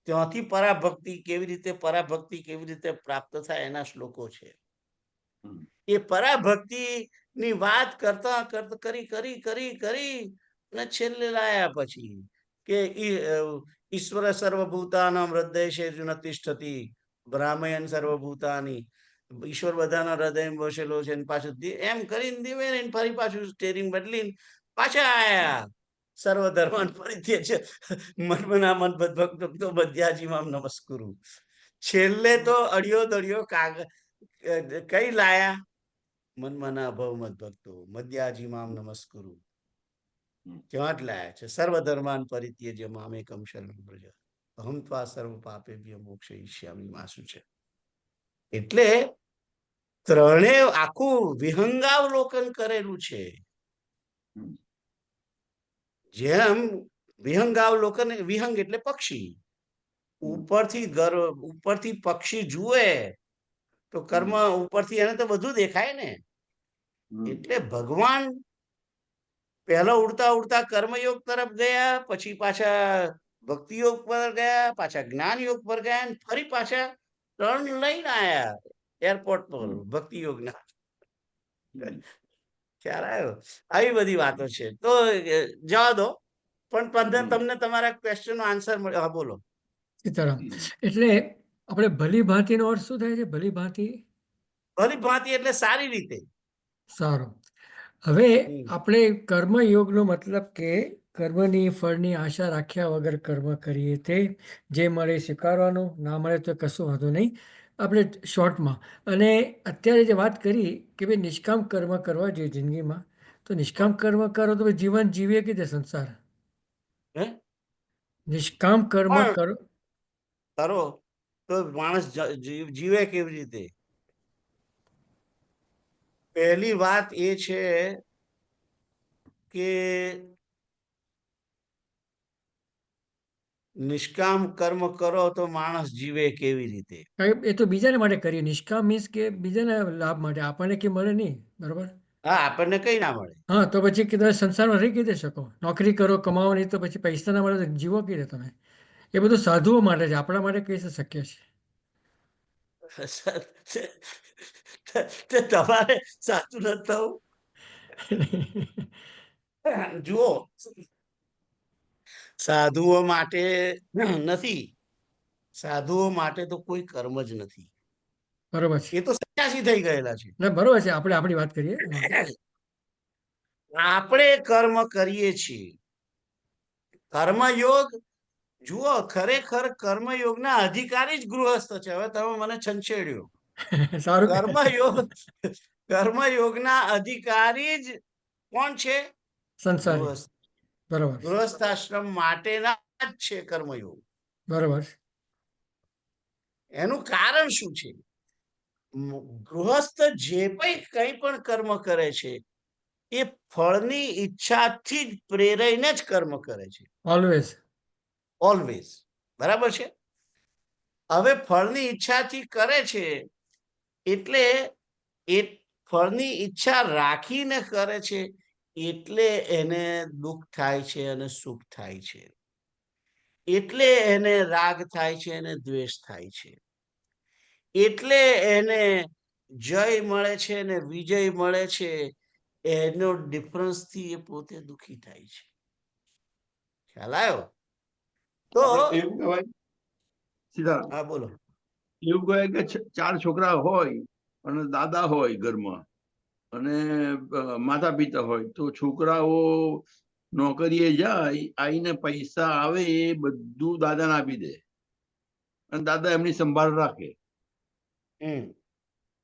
ત્યાંથી પરાભક્તિ કેવી રીતે પ્રાપ્ત થાય એના શ્લોકો છે. એ પરાભક્તિ ની વાત કરતા કરતા કરી અને છેલ્લે લાયા પછી કે ઈશ્વર સર્વભૂતાનાં હૃદય તિષ્ઠતિ બ્રાહ્મયન સર્વભૂતાની, ઈશ્વર બધાના હૃદયમાં બસેલો છે. પાછું એમ કરીને ધીમે રહીને ફરી પાછું સ્ટેરિંગ બદલીને પાછા આયા. સર્વધર્માન પરિત્યજ્ય મન્મના મદ્ભક્તો મધ્યાજીમામ નમસ્કુરુ. છેલ્લે તો અડિયો દડિયો કઈ લાયા? મન્મના ભવ મદ્ભક્તો મધ્યાજીમામ નમસ્કુરુ. ક્યાં જ લાયા છે? સર્વધર્માન પરિત્યજ્ય મામેકમ શરણં વ્રજ અહં ત્વા સર્વ પાપેભ્યો મોક્ષયિષ્યામિ મા શુચિ. એટલે ત્રણે આખું વિહંગાવલોકન કરેલું છે. જેમ વિહંગાવલોકન, વિહંગ એટલે પક્ષી, ઉપરથી પક્ષી જુએ તો કર્મ ઉપરથી એને તો બધું દેખાય ને. એટલે ભગવાન પહેલા ઉડતા ઉડતા કર્મયોગ તરફ ગયા, પછી પાછા ભક્તિ યોગ પર ગયા, પાછા જ્ઞાન યોગ પર ગયા, અને ફરી પાછા ટર્ન લઈને આયા એરપોર્ટ પર ભક્તિ યોગના. ખ્યાલ આવ્યો? આવી બધી વાતો છે. તો જવા દો, પણ તમને તમારા ક્વેશ્ચન નો આન્સર મળ્યો. હા, બોલો. સીતારામ. એટલે આપણે ભલી ભાંતિનો અર્થ શું થાય છે? ભલી ભાંતિ. ભલી ભાંતિ એટલે સારી રીતે. સારું. હવે આપણે કર્મયોગનો મતલબ કે કર્મની ફળની આશા રાખ્યા વગર કર્મ કરીએ તે જે મળે સ્વીકારવાનું, ના મળે તો કશું વાંધો નહીં. આપણે શોર્ટમાં અને અત્યારે જે વાત કરી કે ભાઈ નિષ્કામ કર્મ કરવા જોઈએ જિંદગીમાં, તો નિષ્કામ કર્મ કરો તો ભાઈ જીવન જીવીએ કે તે સંસાર. હે? નિષ્કામ કર્મ પણ કરો કરો તો માણસ જીવે કેવી રીતે? પહેલી વાત એ છે કે નિષ્કામ કર્મ કરો તો માણસ જીવે કેવી રીતે? એ તો બીજાને માટે કરીએ. નિષ્કામ મીન્સ કે બીજાના લાભ માટે, આપણને કે મળે નહીં. બરોબર? હા, આપણને કઈ ના મળે. હા, તો પછી કે તમે સંસારમાં રહી કઈ શકો? નોકરી કરો, કમાવો નહીં તો પછી પૈસા ના મળે તો જીવો કઈ રીતે તમે? એ બધું સાધુઓ માટે છે, આપણા માટે કઈ રીતે શક્ય તે તમારે સાચું નથી થવું. છે? જુઓ, સાધુઓ માટે નથી, સાધુઓ માટે તો કોઈ કર્મ જ નથી. બરોબર છે. એ તો સંન્યાસી થઈ ગયેલા છે. ના, બરોબર છે. આપણે આપણી વાત કરીએ. આપણે કર્મ કરીએ છીએ. કર્મયોગ, જુઓ, ખરેખર કર્મયોગના અધિકારી જ ગૃહસ્થ છે. હવે તમે મને છંછેડ્યો. સારું. કર્મયોગના અધિકારી જ કોણ છે? સંસારી. ગૃહસ્થ. બરોબર. ગૃહસ્થાશ્રમ માટેના જ છે કર્મયોગ. બરોબર. એનું કારણ શું છે? ગૃહસ્થ જે કંઈ પણ કર્મ કરે છે એ ફળની ઈચ્છાથી જ પ્રેરાઈને જ કર્મ કરે છે. ઓલવેઝ. ઓલવેઝ. બરાબર છે. હવે ફળની ઈચ્છાથી કરે છે એટલે એ ફળની ઈચ્છા રાખીને કરે છે, એટલે એને દુઃખ થાય છે અને સુખ થાય છે. એટલે એને રાગ થાય છે અને દ્વેષ થાય છે. એટલે એને જય મળે છે અને વિજય મળે છે. એનો ડિફરન્સ થી એ પોતે દુઃખી થાય છે. ખ્યાલ આવ્યો? તો એવું કહેવાય સીધા, હા, બોલો. એવું કહેવાય કે 4 છોકરા હોય અને દાદા હોય ઘરમાં અને માતા પિતા હોય, તો છોકરાઓ નોકરીએ જાય, આવીને પૈસા આવે એ બધું દાદાને આપી દે અને દાદા એમની સંભાળ રાખે.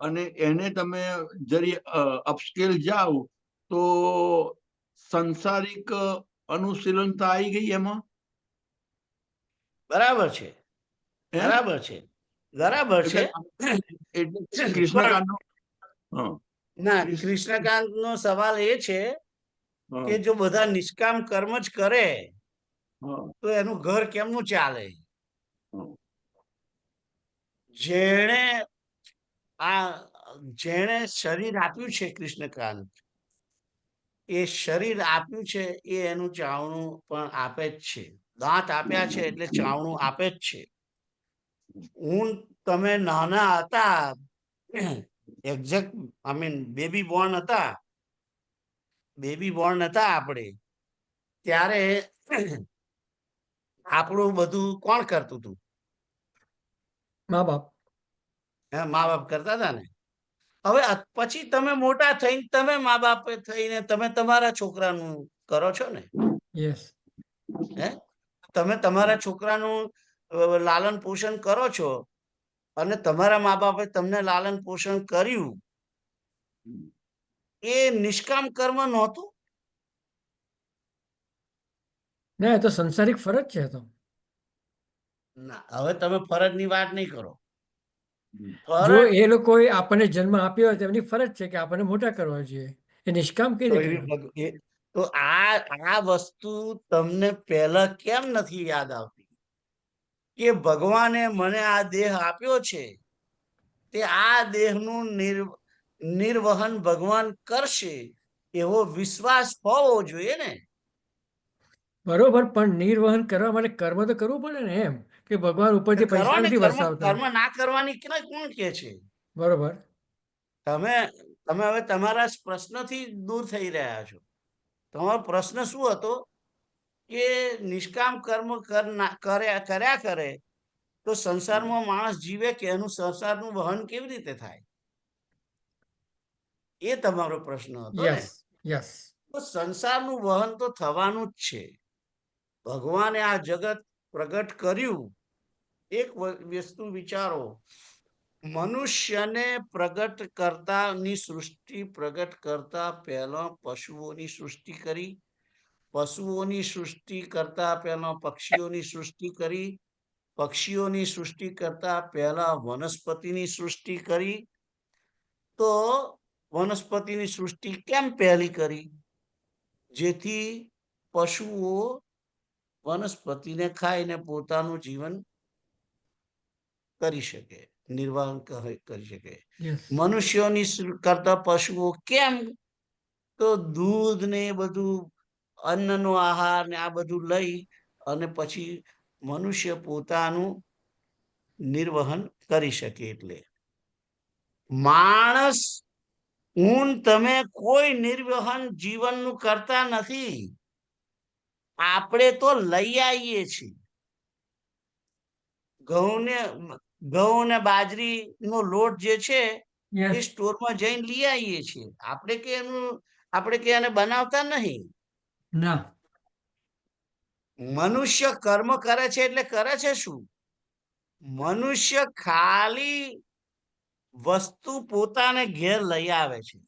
અને એને તમે જરી અપસ્કેલ જાઓ તો સંસારિક અનુશીલનતા આવી ગઈ એમાં. બરાબર છે. બરાબર છે. બરાબર છે. એટલે કૃષ્ણકાંત ના, કૃષ્ણકાંત નો સવાલ એ છે કે જો બધા નિષ્કામ કર્મ જ કરે તો એનું ઘર કેમનું ચાલે? જેણે શરીર આપ્યું છે, કૃષ્ણકાંત, એ શરીર આપ્યું છે એ એનું ચાવણું પણ આપે જ છે. દાંત આપ્યા છે એટલે ચાવણું આપે જ છે. તમે નાના હતા, એક્ઝેક્ટ બેબી બોર્ન હતા આપણે, ત્યારે આપણું બધું કોણ કરતું હતું? મા બાપ. મા બાપ કરતા હતા ને. હવે પછી તમે મોટા થઈને તમે મા બાપ થઈને તમે તમારા છોકરાનું કરો છો ને. યસ. હે, તમે તમારા છોકરાનું લાલન પોષણ કરો છો અને તમારા મા બાપે તમને લાલન પોષણ કર્યું. એ નિષ્કામ કર્મ નહોતું? ના, એ તો સંસારિક ફરજ છે. તો ના, હવે તમે ફરજની વાત નહીં કરો. જો એ લોકોએ આપણને જન્મ આપ્યો હોય તેમની ફરજ છે કે આપણને મોટા કરવા જોઈએ. એ નિષ્કામ કઈ રીતે? તો આ વસ્તુ તમને પહેલા કેમ નથી યાદ આવતી? કે ભગવાને મને આ દેહ આપ્યો છે, તે આ દેહનું નિર્વહન ભગવાન કરશે એવો વિશ્વાસ હોવો જોઈએ ને. બરોબર, પણ નિર્વહન કરવા માટે કર્મ તો કરવું પડે ને, એમ કે ભગવાન ઉપરથી કરો પૈસા ને, નથી કર્મ વરસાવતા. કર્મ ના કરવાની કોણ કે છે? બરોબર. તમે તમે હવે તમારા પ્રશ્નથી દૂર થઈ રહ્યા છો. તમારો પ્રશ્ન શું હતો કે નિષ્કામ કર્મ કર્યા કરે તો સંસારમાં માણસ જીવે કે એનું સંસારનું વહન કેવી રીતે થાય, એ તમારો પ્રશ્ન હતો ને. Yes, yes. તો સંસારનું વહન તો થવાનું જ છે. ભગવાને આ જગત પ્રગટ કર્યું. એક વસ્તુ વિચારો, મનુષ્યને પ્રગટ કરતાની સૃષ્ટિ પ્રગટ કરતા પહેલા પશુઓની સૃષ્ટિ કરી, પશુઓની સૃષ્ટિ કરતા પહેલા પક્ષીઓની સૃષ્ટિ કરી, પક્ષીઓની સૃષ્ટિ કરતા પહેલા વનસ્પતિની સૃષ્ટિ કરી. તો વનસ્પતિની સૃષ્ટિ કેમ પહેલી કરી? જેથી પશુઓ વનસ્પતિને ખાઈને પોતાનું જીવન કરી શકે, નિર્વાહ કરી શકે. યસ. મનુષ્યોની કરતા પશુઓ કેમ? તો દૂધ ને એ બધું, અન્નનો આહાર ને આ બધું લઈ અને પછી મનુષ્ય પોતાનું નિર્વહન કરી શકે. એટલે માણસ, હું તમે કોઈ નિર્વહન જીવનનું કરતા નથી. આપણે તો લઈ આવીએ છીએ. ઘઉં ને બાજરી નો લોટ જે છે એ સ્ટોરમાં જઈને લઈ આવીએ છીએ. આપણે કે એને બનાવતા નહીં. ના. મનુષ્ય કર્મ કરે છે એટલે કરે છે શું? મનુષ્ય ખાલી વસ્તુ પોતાને ઘેર લઈ આવે છે.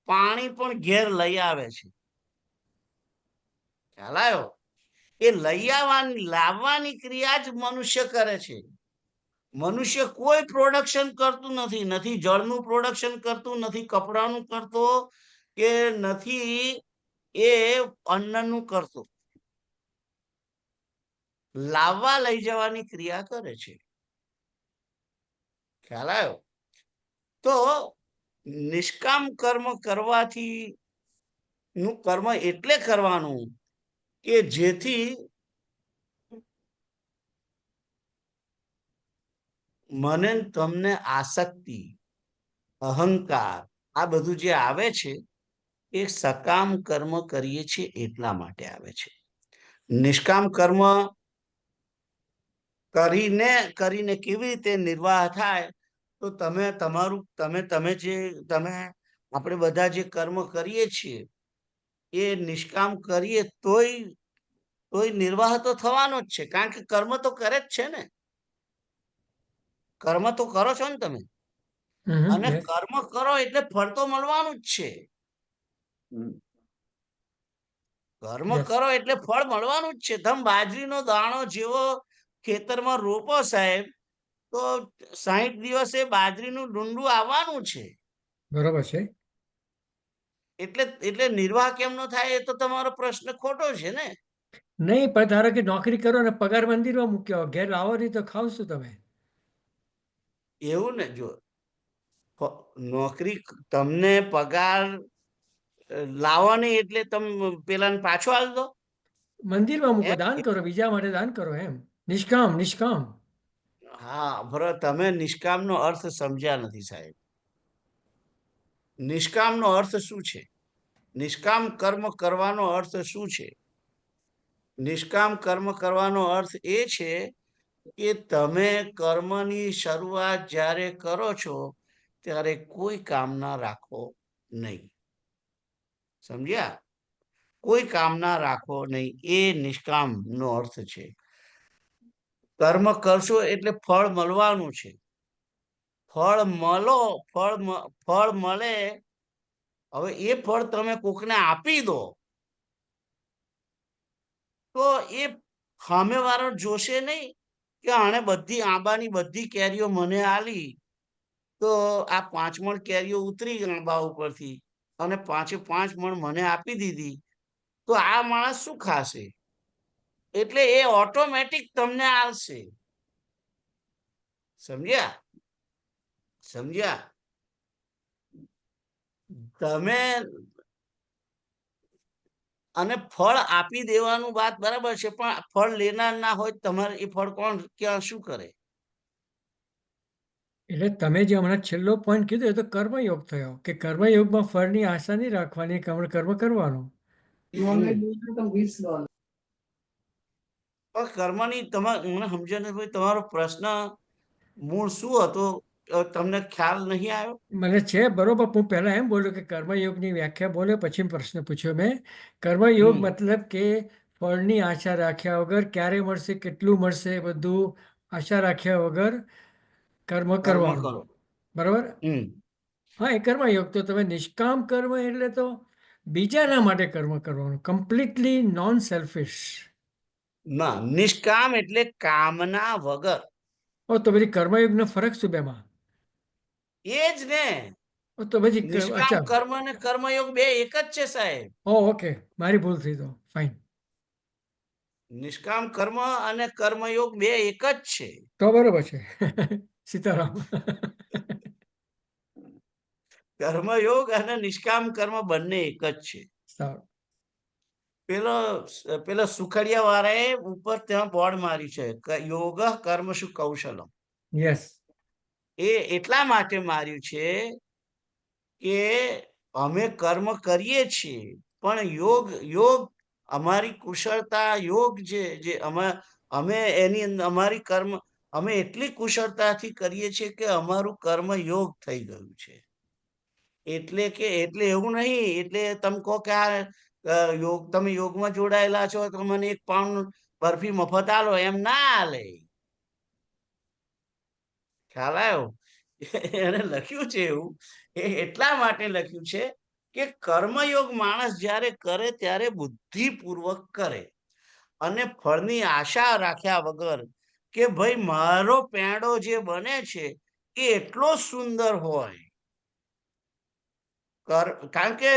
પાણી પણ ઘેર લઈ આવે છે. ખ્યાલ આવ્યો? એ લઈ આવવાની, લાવવાની ક્રિયા જ મનુષ્ય કરે છે. મનુષ્ય કોઈ પ્રોડક્શન કરતું નથી. નથી જળનું પ્રોડક્શન કરતું, નથી કપડાનું કરતો, કે નથી એ અન્નનું કરતો. લાવવા લઈ જવાની ક્રિયા કરે છે. ખ્યાલ આવ્યો? તો નિષ્કામ કર્મ કરવાથી નું કર્મ એટલે કરવાનું કે જેથી મને તમને આસક્તિ, અહંકાર આ બધું જે આવે છે એ સકામ કર્મ કરીએ છીએ એટલા માટે આવે છે. નિષ્કામ કર્મ કરીને કેવી રીતે નિર્વાહ થાય? તો આપણે બધા જે કર્મ કરીએ છીએ એ નિષ્કામ કરીએ તોય નિર્વાહ તો થવાનો જ છે. કારણ કે કર્મ તો કરે જ છે ને. કર્મ તો કરો છો ને તમે, અને યસ. કર્મ કરો એટલે ફળ તો મળવાનું જ છે. કર્મ યસ. કરો એટલે ફળ મળવાનું જ છે. તમે બાજરીનો દાણો જેવો ખેતરમાં રોપો સાહેબ, તો 60 દિવસે બાજરીનું ડુંડું આવવાનું છે. બરોબર છે. એટલે નિર્વાહ કેમ ન થાય એ તો તમારો પ્રશ્ન ખોટો છે ને. નહીં, પણ ધારો કે નોકરી કરો ને પગાર મંદિરમાં મૂક્યો, ઘેર લાવો નહીં તો ખાવ શું તમે? એવું ને, જો નોકરી તમને પગાર લાવો નહીં એટલે તમે પેલાને પાછો આલ દો. મંદિરમાં મૂકો, એમ દાન કરો, બીજા માટે દાન કરો, એમ. નિષ્કામ, નિષ્કામ. હા, બરાબર. તમે નિષ્કામનો અર્થ સમજ્યા નથી સાહેબ. નિષ્કામનો અર્થ શું છે? નિષ્કામ કર્મ કરવાનો અર્થ શું છે? નિષ્કામ કર્મ કરવાનો અર્થ એ છે કે તમે કર્મની શરૂઆત જ્યારે કરો છો ત્યારે કોઈ કામના રાખો નહીં. સમજ્યા? કોઈ કામના રાખો નહીં, એ નિષ્કામ નો અર્થ છે. કર્મ કરશો એટલે ફળ મળવાનું છે. ફળ મળે. હવે એ ફળ તમે કોકને આપી દો તો એ સામેવાળો જોશે નહીં કે આણે બધી આંબાની બધી કેરીઓ મને આલી, તો આ 5 મણ કેરીઓ ઉતરી આંબા ઉપરથી અને 5 મણ મને આપી દીધી, તો આ માણસ શું ખાશે? એટલે એ ઓટોમેટિક તમને આવશે. સમજ્યા? સમજ્યા? તમે અને ફળ આપી દેવાનું વાત બરાબર છે, પણ ફળ લેનાર ના હોય તમારે એ ફળ કોણ ક્યાં શું કરે? એટલે તમે જે હમણાં છેલ્લો પોઈન્ટ કીધો એ તો કર્મયોગ થયો કે કર્મયોગમાં ફળની આશા નહીં રાખવાની, કર્મ કરવાનું. પણ કર્મની તમારે મને સમજ્યા નથી ભાઈ, તમારો પ્રશ્ન મૂળ શું હતો? તમને ખ્યાલ નહીં આવ્યો? મને છે બરોબર. હું પહેલા એમ બોલ્યો કે કર્મયોગની વ્યાખ્યા બોલ્યો, પછી પ્રશ્ન પૂછ્યો મેં. કર્મયોગ મતલબ કે ફળની આશા રાખ્યા વગર ક્યારે મળશે, કેટલું મળશે, બધું આશા રાખ્યા વગર કર્મ કર્મ કરવાનું. કરો. બરાબર? હા, એ કર્મયોગ. તો તમે નિષ્કામ કર્મ એટલે તો બીજાના માટે કર્મ કરવાનું, કમ્પ્લીટલી નોન સેલ્ફિશ. ના, નિષ્કામ એટલે કામના વગર. તો પછી કર્મયોગનો ફરક શું બેમાં? એ જ ને, તો પછી નિષ્કામ અચ્છા. કર્મ અને કર્મયોગ બે એક જ છે સાહેબ. ઓકે, મારી ભૂલ થઈ તો ફાઇન. નિષ્કામ કર્મ અને કર્મયોગ બે એક જ છે. તો બરોબર છે. સીતારામ. કર્મયોગ અને નિષ્કામ કર્મ બંને એક જ છે. સારું. પેલો સુખડિયા વાળાએ ઉપર ત્યાં બોર્ડ માર્યું છે, યોગ કર્મ શું કૌશલમ. યસ. એ એટલા માટે માર્યું છે કે અમે કર્મ કરીએ છીએ, પણ યોગ અમારી કુશળતા, યોગ જે અમે એની અંદર અમારી કર્મ અમે એટલી કુશળતાથી કરીએ છીએ કે અમારું કર્મ યોગ થઈ ગયું છે. એટલે એવું નહીં, એટલે તમે કહો કે તમે યોગમાં જોડાયેલા છો તો મને 1 પાઉન્ડ બરફી મફત આલો, એમ ના આલે. ખ્યાલ આવ્યો? એને લખ્યું છે એવું, એ એટલા માટે લખ્યું છે કે કર્મયોગ માણસ જ્યારે કરે ત્યારે બુદ્ધિપૂર્વક કરે અને ફળની આશા રાખ્યા વગર, કે ભાઈ મારો પેંડો જે બને છે એ એટલો સુંદર હોય. કારણ કે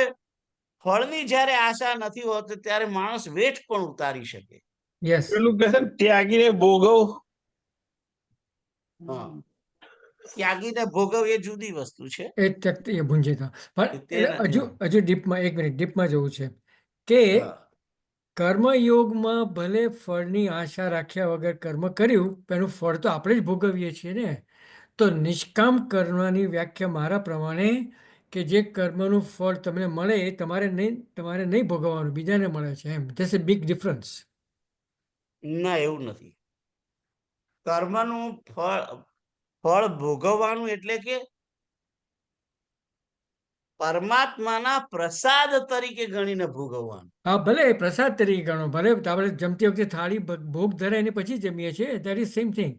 ફળની જ્યારે આશા નથી હોતી ત્યારે માણસ વેઠ પણ ઉતારી શકે. યસ. પેલું કહે છે ને, ત્યાગીને ભોગવ. હા, ત્યાગીને ભોગવ એ જુદી વસ્તુ છે. એ ત્યક્તિ એ ભૂંજીતા. પણ તે એટલે હજુ ડીપમાં, 1 મિનિટ ડીપમાં જવું છે કે હા. કર્મયોગમાં ભલે ફળની આશા રાખ્યા વગર કર્મ કર્યું, એનું ફળ તો આપણે જ ભોગવીએ છીએ ને. તો નિષ્કામ કર્મની વ્યાખ્યા મારા પ્રમાણે કે જે કર્મનું ફળ તમને મળે એ તમારે નહીં ભોગવવાનું, બીજાને મળે છે એમ. That's a big difference. ના, એવું નથી. કર્મનું ફળ ભોગવવાનું એટલે કે પરમાત્માના પ્રસાદ તરીકે ગણીને ભોગવવાનું. હા, ભલે પ્રસાદ તરીકે ગણો, ભલે આપણે જમતી વખતે થાળી ભોગ ધરાય ને પછી જમીએ છીએ, દેટ ઇઝ સેમ થિંગ.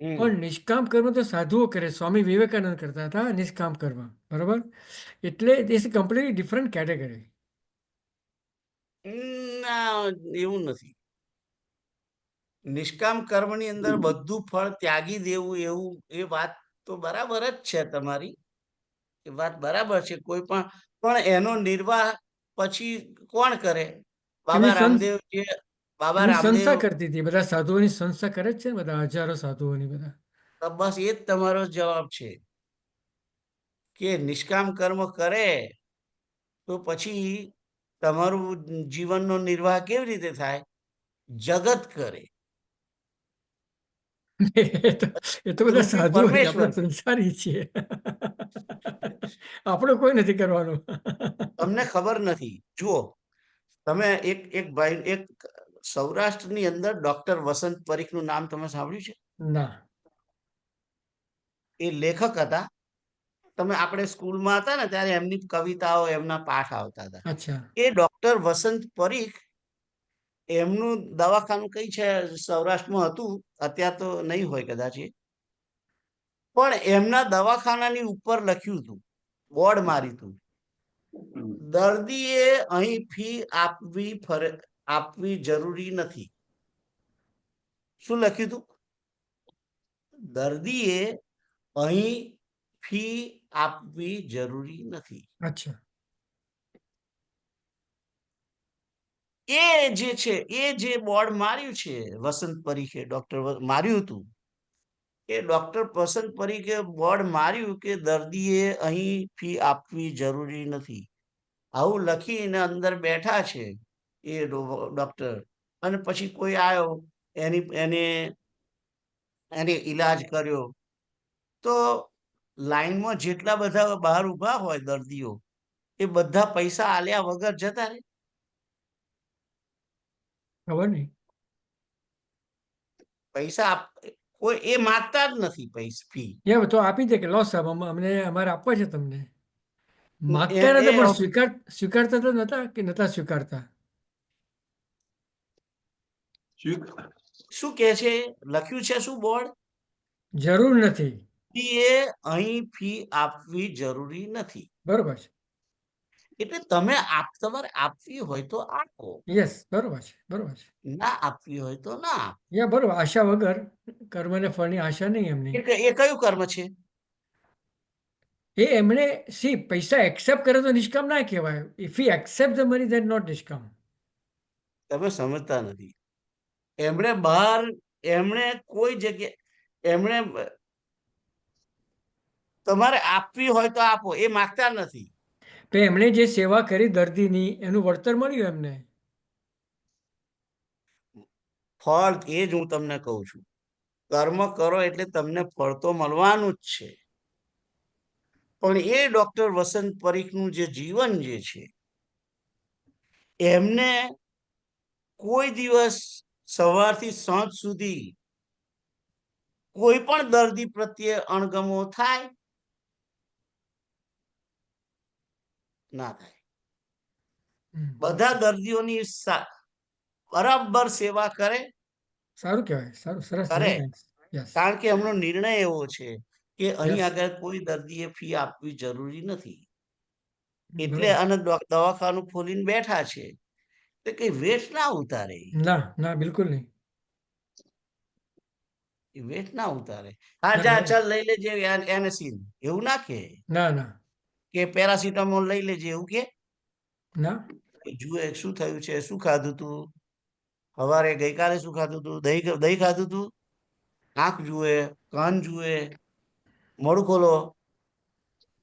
પણ નિષ્કામ કર્મ તો સાધુઓ કરે. સ્વામી વિવેકાનંદ કરતા હતા નિષ્કામ કર્મ. બરોબર? એટલે ઇટ્સ કમ્પ્લીટલી ડિફરન્ટ કેટેગરી. ના, એવું નથી. નિષ્કામ કર્મની અંદર બધું ફળ ત્યાગી દેવું, એવું એ વાત તો બરાબર જ છે તમારી. એ વાત બરાબર છે. કોઈ પણ એનો નિર્વાહ પછી કોણ કરે? બાબા રામદેવ એમની સંસ્થા કરતી હતી, બધા સાધુઓની સંસ્થા કરે જ છે ને, બધા હજારો સાધુઓની બધા. બસ એ જ તમારો જવાબ છે કે નિષ્કામ કર્મ કરે તો પછી તમારું જીવનનો નિર્વાહ કેવી રીતે થાય? જગત કરે. એ તો બધા રૂપી સાધુઓ છે, પરમેશ્વર. આપણે સંસારી છીએ. આપણો કોઈ નથી કરવાનું. તમને ખબર નથી. જુઓ, તમે એક ભાઈ, એક સૌરાષ્ટ્રની અંદર ડોક્ટર વસંત પરીખનું નામ તમે સાંભળ્યું છે? ના. એ લેખક હતા. આપણે સ્કૂલમાં હતા ને ત્યારે એમની કવિતાઓ, એમના પાઠ આવતા હતા. અચ્છા. એ ડોક્ટર વસંત પરીખ, એમનું દવાખાનું કઈ છે સૌરાષ્ટ્રમાં હતું, અત્યારે તો નહીં હોય કદાચ એ, પણ એમના દવાખાનાની ઉપર લખ્યું હતું, બોર્ડ માર્યું હતું, દર્દીએ અહીં ફી આપવી જરૂરી નથી. શું લખ્યું હતું? દર્દીએ અહીં ફી આપવી જરૂરી નથી. અચ્છા. એ જે છે, એ જે બોર્ડ માર્યું છે વસંત પરીખે, ડોક્ટર માર્યું હતું, એ ડોક્ટર વસંત પરીખે બોર્ડ માર્યું કે દર્દીએ અહીં ફી આપવી જરૂરી નથી, આવું લખીને અંદર બેઠા છે એ ડોક્ટર. અને પછી કોઈ આવ્યો, એને ઈલાજ કર્યો, તો લાઈનમાં જેટલા બધા બહાર ઊભા હોય દર્દીઓ, એ બધા પૈસા આલ્યા વગર જતા રહે. ખબર નહીં. પૈસા કોઈ એ માંગતા જ નથી ફી. તો આપી દે કે લો સાહેબ, અમને અમારે આપવા છે તમને. માગતા એ નતા પણ સ્વીકારતા તો નતા કે નતા સ્વીકારતા. શું કે છે, લખ્યું છે શું બોર્ડ? જરૂર નથી. એ અહીં ફી આપવી જરૂરી નથી. બરોબર છે. એટલે તમારે આપવી હોય તો આપો, યસ, બરોબર છે, બરોબર છે. ના આપવી હોય તો ના આપો. બરોબર. આશા વગર, કર્મને ફળની આશા નહીં એમની. એ કયું કર્મ છે? એમણે પૈસા એક્સેપ્ટ કરે તો નિષ્કામ ના કહેવાય. If he accept the money that not નિષ્કામ. તમે સમજતા નથી. એમણે કોઈ જગ્યાએ તમારે આપવી હોય તો આપો, એ માગતા નથી. તો એમણે જે સેવા કરી દર્દીની, એનું વળતર મળ્યું એમને. ફળ એ જ હું તમને કહું છું, કર્મ કરો એટલે તમને ફળ તો મળવાનું જ છે. પણ એ ડોક્ટર વસંત પરીખનું જે જીવન જે છે, એમને કોઈ દિવસ સવારથી સાંજ સુધી કોઈ પણ દર્દી પ્રત્યે અણગમો થાય? ના થાય. બધા દર્દીઓની બરાબર સેવા કરે. સારું કહેવાય, સારું, સરસ. કરે. યસ. કારણ કે એમનો નિર્ણય એવો છે કે અહીં Yes. આગળ કોઈ દર્દીએ ફી આપવી જરૂરી નથી. એટલે બરોબર. અને દવાખાનું ખોલીને બેઠા છે, તો કઈ વેઠ ના ઉતારે. ના, ના, બિલકુલ નહીં. વેઠ ના ઉતારે. હા, ના, જા બરોબર. ચાલ લઈ લેજે એનેસીન, એવું ના કે. ના, ના, કે પેરાસિટામોલ લઈ લેજે, એવું કે. ના. જુએ શું થયું છે, શું ખાધું તું સવારે, ગઈકાલે શું ખાધું તું? દહીં ખાધું તું? આંખ જુએ, કાન જુએ, મોઢું ખોલો,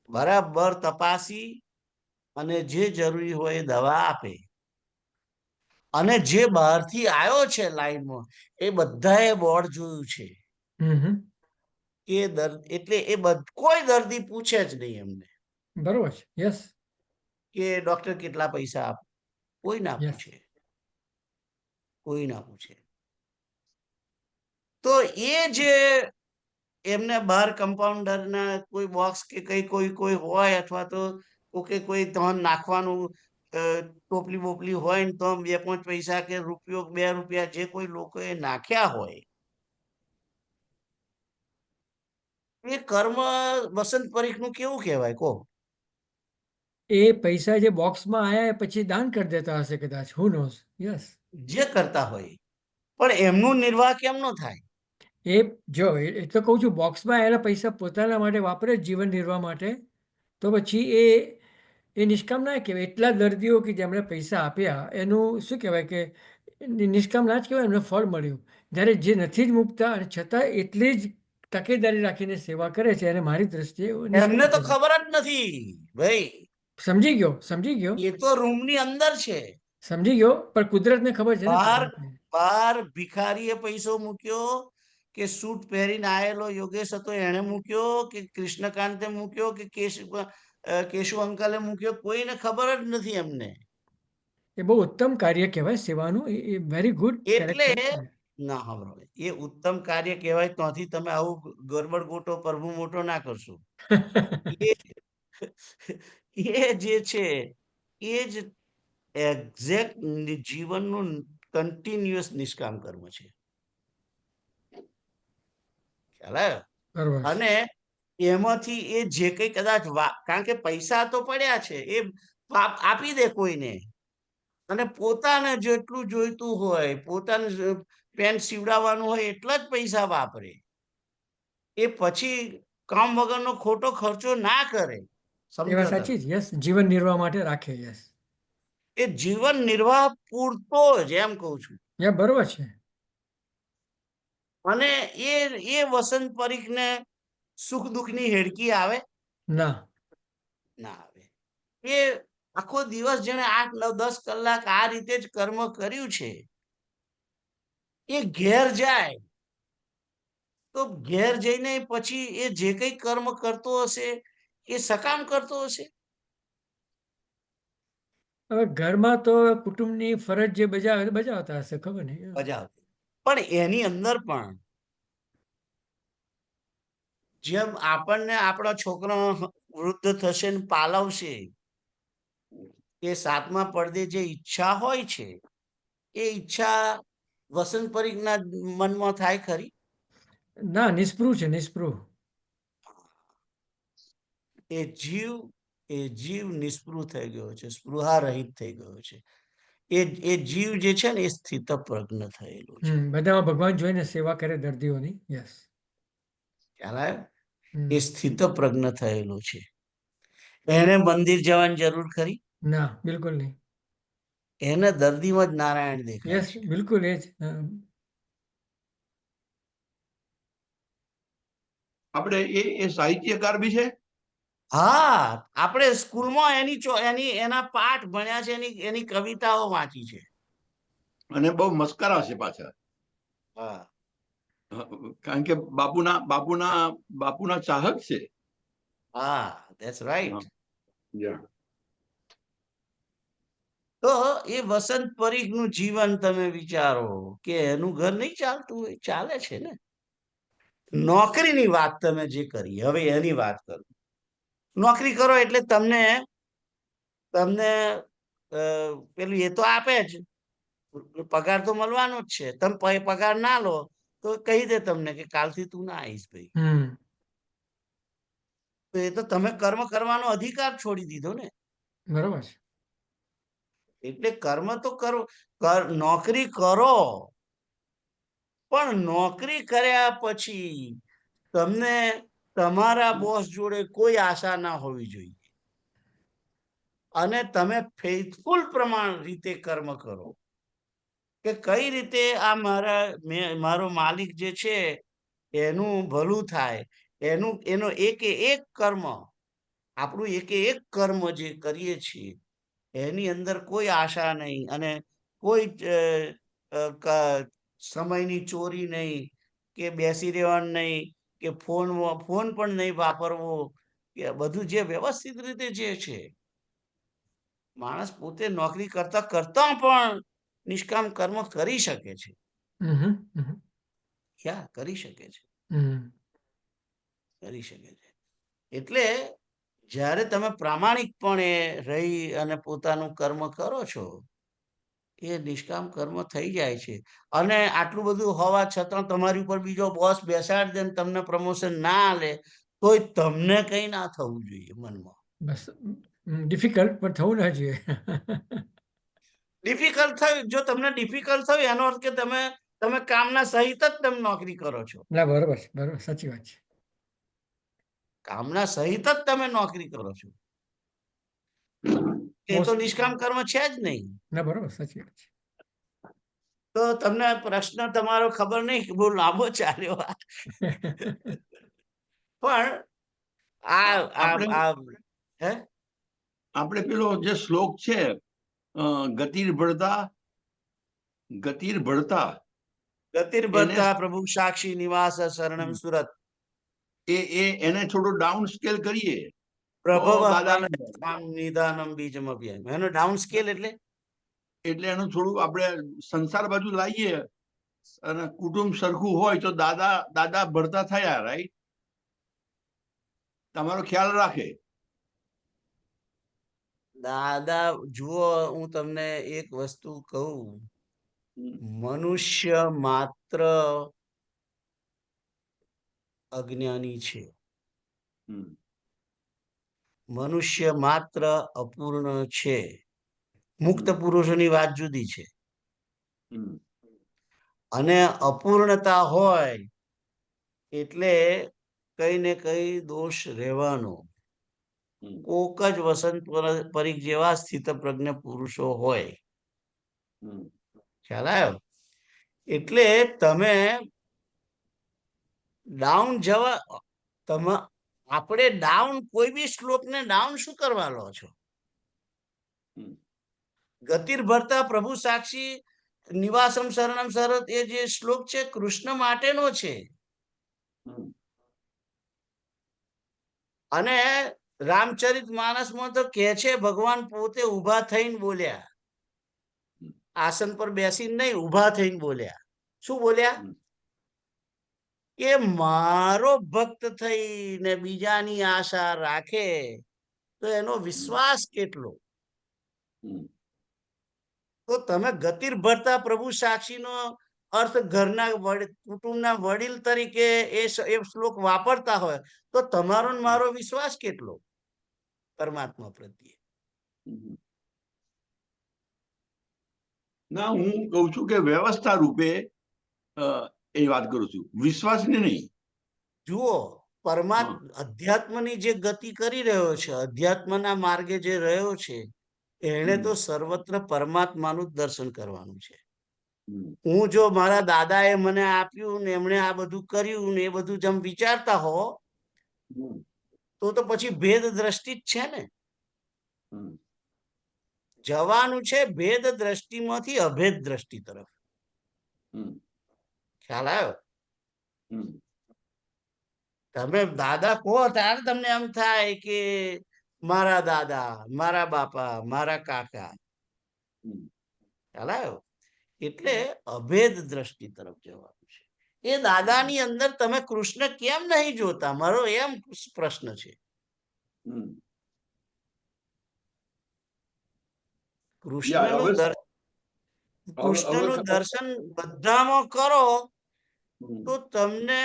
બરાબર તપાસી અને જે જરૂરી હોય એ દવા આપે. અને જે બહારથી આવ્યો છે લાઈનમાં, એ બધાએ બોર્ડ જોયું છે કે એટલે કોઈ દર્દી પૂછે જ નહીં એમને. બરોબર છે. યસ. કે ડોક્ટર કેટલા પૈસા આપે, કોઈ ના યસ. પૂછે, કોઈ ના પૂછે. તો એ જે એમને બહાર કમ્પાઉન્ડરના કોઈ બોક્સ કે કોઈ હોય, અથવા તો કોઈ ધન નાખવાનું ટોપલી બોપલી હોય ને, તો 2-5 પૈસા કે રૂપિયો 2 રૂપિયા જે કોઈ લોકોએ નાખ્યા હોય, એ કર્મ વસંત પરીખનું કેવું કહેવાય કહો? એ પૈસા જે બોક્સમાં આયા એ પછી દાન કરી દેતા હશે કદાચ. હુ નોઝ? યસ. જે કરતા હોય, પણ એમનું નિર્વાહ કેમ નો થાય? એ તો કહું છું, બોક્સમાં આવેલા પૈસા પોતાના માટે વાપરે, જીવન નિર્વાહ માટે, તો પછી એ નિષ્કામ ના કહેવાય. એટલા દર્દીઓ કે જેમણે પૈસા આપ્યા, એનું શું કહેવાય કે નિષ્કામ ના જ કહેવાય, એમને ફળ મળ્યું. જ્યારે જે નથી જ મૂકતા અને છતાં એટલી જ તકેદારી રાખીને સેવા કરે છે, એને મારી દ્રષ્ટિએ નિષ્કામ એમને તો કહેવાય. ખબર જ નથી ભાઈ. સમજી ગયો. એ તો રૂમની અંદર છે. સમજી ગયો, પણ કુદરતને ખબર છે ને. બાર ભિખારીએ પૈસો મૂક્યો, કે સૂટ પહેરીને આવેલો યોગેશ હતો એને મૂક્યો, કે કૃષ્ણકાંતે મૂક્યો, કે કેશુ અંકલે મૂક્યો, કોઈને ખબર જ નથી એમને. એ બહુ ઉત્તમ કાર્ય કહેવાય સેવાનું. એ વેરી ગુડ એટલે કેરેક્ટર. ના સાંભળો, એ ઉત્તમ કાર્ય કહેવાય, ત્યાંથી તમે આવું ગરબડ ગોટો પ્રભુ મોટો ના કરશો. એ જે છે, એ જ એક્ઝેક્ટ જીવનનું કન્ટિન્યુઅસ નિષ્કામ કર્મ છે. ખ્યાલ આવ્યો? બરોબર. અને એમાંથી એ જે કઈ કદાચ કારણ કે પૈસા તો પડ્યા છે, એ આપી દે કોઈને, અને પોતાને જેટલું જોઈતું હોય, પોતાને પેન્ટ સીવડાવવાનું હોય એટલા જ પૈસા વાપરે. એ પછી કામ વગરનો ખોટો ખર્ચો ના કરે. એ વાત સમજો તમે? સાચી જ. યસ. જીવન નિર્વાહ માટે રાખે. યસ. એ જીવન નિર્વાહ પૂરતો જ, એમ કહું છું. બરોબર છે. અને એ વસંત પરીખને સુખ દુઃખની હેડકી આવે? ના. ના આવે. એ આખો દિવસ જેને 8, 9, 10 કલાક આ રીતે જ કર્મ કર્યું છે, એ ઘેર જાય તો ઘેર જઈને પછી એ જે કઈ કર્મ કરતો હશે એ સકામ કરતો હશે? હવે ઘરમાં તો કુટુંબની ફરજ જે બજાવતા હશે, ખબર નહીં. બજાવતી. પણ એની અંદર પણ જેમ આપણને આપણા છોકરા વૃદ્ધ થશે ને પાલવશે, એ 7મા પડદે જે ઈચ્છા હોય છે એ ઈચ્છા વસંત પરીખના મનમાં થાય ખરી? ના, નિસ્પૃહ છે, નિસ્પૃહ. એ જીવ નિસ્પૃહ થઈ ગયો છે, સ્પૃહા રહિત થઈ ગયો છે. એ જીવ જે છે ને એ સ્થિતપ્રજ્ઞ થયેલો છે. બધામાં ભગવાન જોઈને સેવા કરે દર્દીઓની. યસ. ખ્યાલ આવ્યો? એ સ્થિતપ્રજ્ઞ થયેલો છે. એને મંદિર જવાની જરૂર ખરી? ના, બિલકુલ નહીં. એને દર્દીમાં જ નારાયણ દેખાય યસ, છે. બિલકુલ એ જ. આપણે એ સાહિત્યકાર બી છે. હા, આપણે સ્કૂલમાં એના પાઠ ભણ્યા છે, એની કવિતાઓ વાંચી છે. અને બહુ મસ્કરા છે પાછા. હા, કારણ કે બાપુના ચાહક છે. હા, ધેટ્સ રાઈટ. Yeah. તો એ વસંત પરીખનું જીવન તમે વિચારો કે એનું ઘર નહીં ચાલતું હોય, ચાલે છે ને. નોકરીની વાત તમે જે કરી, હવે એની વાત કરું. નોકરી કરો એટલે તમને પેલું એ તો આપે જ, પગાર તો મળવાનો જ છે. તમે પગાર ના લો તો કહી દે તમને કે કાલથી તું ના આવીશ ભાઈ. તો એ તો તમે કર્મ કરવાનો અધિકાર છોડી દીધો ને. બરોબર છે. એટલે કર્મ તો કરો, નોકરી કરો, પણ નોકરી કર્યા પછી તમને તમારા બોસ જોડે કોઈ આશા ના હોવી જોઈએ, અને તમે ફેithફુલ પ્રમાણ રીતે કર્મ કરો કે કઈ રીતે આ મારો માલિક જે છે એનું ભલું થાય, એનો એક કર્મ, આપણું એક કર્મ જે કરીએ છીએ એની અંદર કોઈ આશા નહીં, અને કોઈ સમયની ચોરી નહીં, કે બેસી રહેવાનું નહીં, કે ફોન પણ નહીં વાપરવો, કે બધું જે વ્યવસ્થિત રીતે જે છે, માણસ પોતે નોકરી કરતા કરતા પણ નિષ્કામ કર્મ કરી શકે છે. કરી શકે છે, કરી શકે છે. એટલે જ્યારે તમે પ્રામાણિકપણે રહી અને પોતાનું કર્મ કરો છો, એ નિષ્કામ કર્મ થઈ જાય છે. અને આટલું બધું હોવા છતાં તમારી ઉપર બીજો બોસ બેસાડી દે, તમને પ્રમોશન ના આલે તોય તમને કઈ ના થવું જોઈએ મનમાં. બસ ડિફિકલ્ટ પણ થવું ના જોઈએ. ડિફિકલ્ટ થયું, જો તમને ડિફિકલ્ટ થયું એનો અર્થ કે તમે કામના સહિત જ તમે નોકરી કરો છો. ના, બરોબર છે, બરોબર, સાચી વાત છે. કામના સહિત જ તમે નોકરી કરો છો, એ તો નિષ્કામ કર્મ છે જ નહીં. ના, બરોબર, સાચી વાત છે. તો તમને પ્રશ્ન તમારો ખબર નહીં કે બહુ લાંબો ચાલ્યો, પણ આપણે પેલો જે શ્લોક છે, ગતિર્ભરતા પ્રભુ સાક્ષી નિવાસ શરણમ સુરત, એને થોડું ડાઉન સ્કેલ કરીએ પ્રભવ દાદા નિદાનમ બીજમ અભ્યાય. એનો ડાઉન સ્કેલ એટલે એનું થોડું આપણે સંસાર બાજુ લાવીએ અને કુટુંબ સરખું હોય તો દાદા ભરતા થયા, રાઈટ? તમારો ખ્યાલ રાખે દાદા. જુઓ, હું તમને એક વસ્તુ કહું, મનુષ્ય માત્ર અજ્ઞાની છે, મનુષ્ય માત્ર અપૂર્ણ છે. મુક્ત પુરુષોની વાત જુદી છે, અને અપૂર્ણતા હોય એટલે કઈ ને કઈ દોષ રહેવાનો. હમ. કોક જ વસંત પરીખ જેવા સ્થિત પ્રજ્ઞ પુરુષો હોય. હમ. ખ્યાલ આવ્યો? એટલે તમે ડાઉન આપણે ડાઉન કોઈ બી શ્લોકને ડાઉન શું કરવા લો છો? હમ. ગતિર ભરતા પ્રભુ સાક્ષી નિવાસમ શરણમ શરત એ જે શ્લોક છે કૃષ્ણ માટેનો છે. હમ. અને રામચરિત માનસમાં તો કે છે ભગવાન પોતે ઊભા થઈને બોલ્યા, આસન પર બેસીને નહીં, ઊભા થઈને બોલ્યા. શું બોલ્યા? હમ. કે મારો ભક્ત થઈને બીજાની આશા રાખે તો એનો વિશ્વાસ કેટલો. હમ. તો તમે ગતિર ભરતા પ્રભુ સાક્ષીનો અર્થ ઘરના કુટુંબના વડીલ તરીકે એ શ્લોક વાપરતા હોય તો તમારો ને મારો વિશ્વાસ કેટલો પરમાત્મા પ્રત્યે? હમ. ના, હું કઉ છું કે વ્યવસ્થા રૂપે એ વાત કરું છું, વિશ્વાસની નહીં. જુઓ, અધ્યાત્મની જે ગતિ કરી રહ્યો છે, અધ્યાત્મના માર્ગે જે રહ્યો છે, એને તો સર્વત્ર પરમાત્માનું જ દર્શન કરવાનું છે. હું જો મારા દાદાએ મને આપ્યું ને એમણે આ બધું કર્યું ને એ બધું જેમ વિચારતા હો તો પછી ભેદ દ્રષ્ટિ જ છે ને. જવાનું છે ભેદ દ્રષ્ટિમાંથી અભેદ દ્રષ્ટિ તરફ. ખ્યાલ આવ્યો? તમે દાદા કહો ત્યારે તમને એમ થાય કે મારા દાદા, મારા બાપા, મારા કાકા. ખ્યાલ આવ્યો? એટલે અભેદ દ્રષ્ટિ તરફ જવાનું છે. એ દાદાની અંદર તમે કૃષ્ણ કેમ નહીં જોતા? મારો એમ પ્રશ્ન છે. કૃષ્ણનું દર્શન બધામાં કરો તો તમને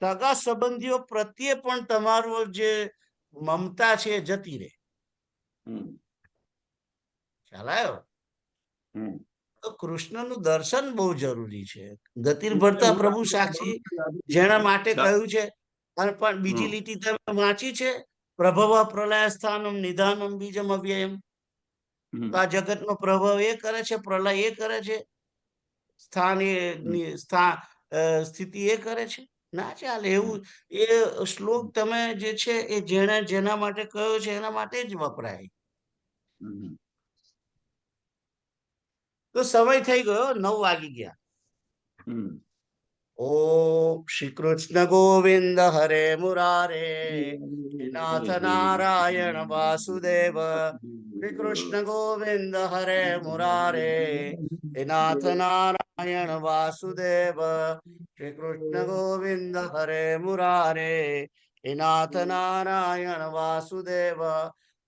સગા સંબંધીઓ પ્રત્યે પણ તમારો જે મમતા છે જતી રહે. ખ્યાલ આવ્યો? તો કૃષ્ણનું દર્શન બહુ જરૂરી છે. ગતિર ભરતા પ્રભુ સાક્ષી જેના માટે કહ્યું છે. અને પણ બીજી લીટી તમે વાંચી છે, પ્રભવ પ્રલય સ્થાનમ નિધાનમ બીજમ અવ્યયમ. તો આ જગતનો પ્રભાવ એ કરે છે, પ્રલય એ કરે છે, સ્થિતિ એ કરે છે. ના ચાલે એવું. એ શ્લોક તમે જે છે એ જેના માટે કહ્યો છે એના માટે જ વપરાય. તો સમય થઈ ગયો, 9 વાગી ગયા. ઓમ શ્રી કૃષ્ણ ગોવિંદ હરે મુરારે, નાથ નારાયણ વાસુદેવ. શ્રી કૃષ્ણ ગોવિંદ હરે મુરારે, નાથ નારાયણ વાસુદેવ. શ્રી કૃષ્ણ ગોવિંદ હરે મુરારે, નાથ નારાયણ વાસુદેવ.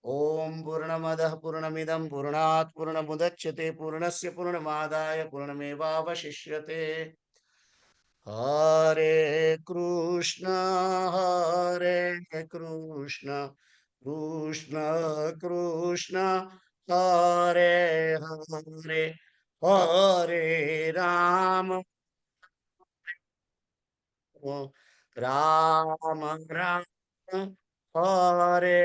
ઓમ પૂર્ણમદ પૂર્ણમિદમ પૂર્ણાત પૂર્ણમુદચ્યતે પૂર્ણસ્ય પૂર્ણમાદાય પૂર્ણમેવાવશિષ્યતે. હરે કૃષ્ણ કૃષ્ણ કૃષ્ણ હરે હરે, હરે રામ રામ રામ હરે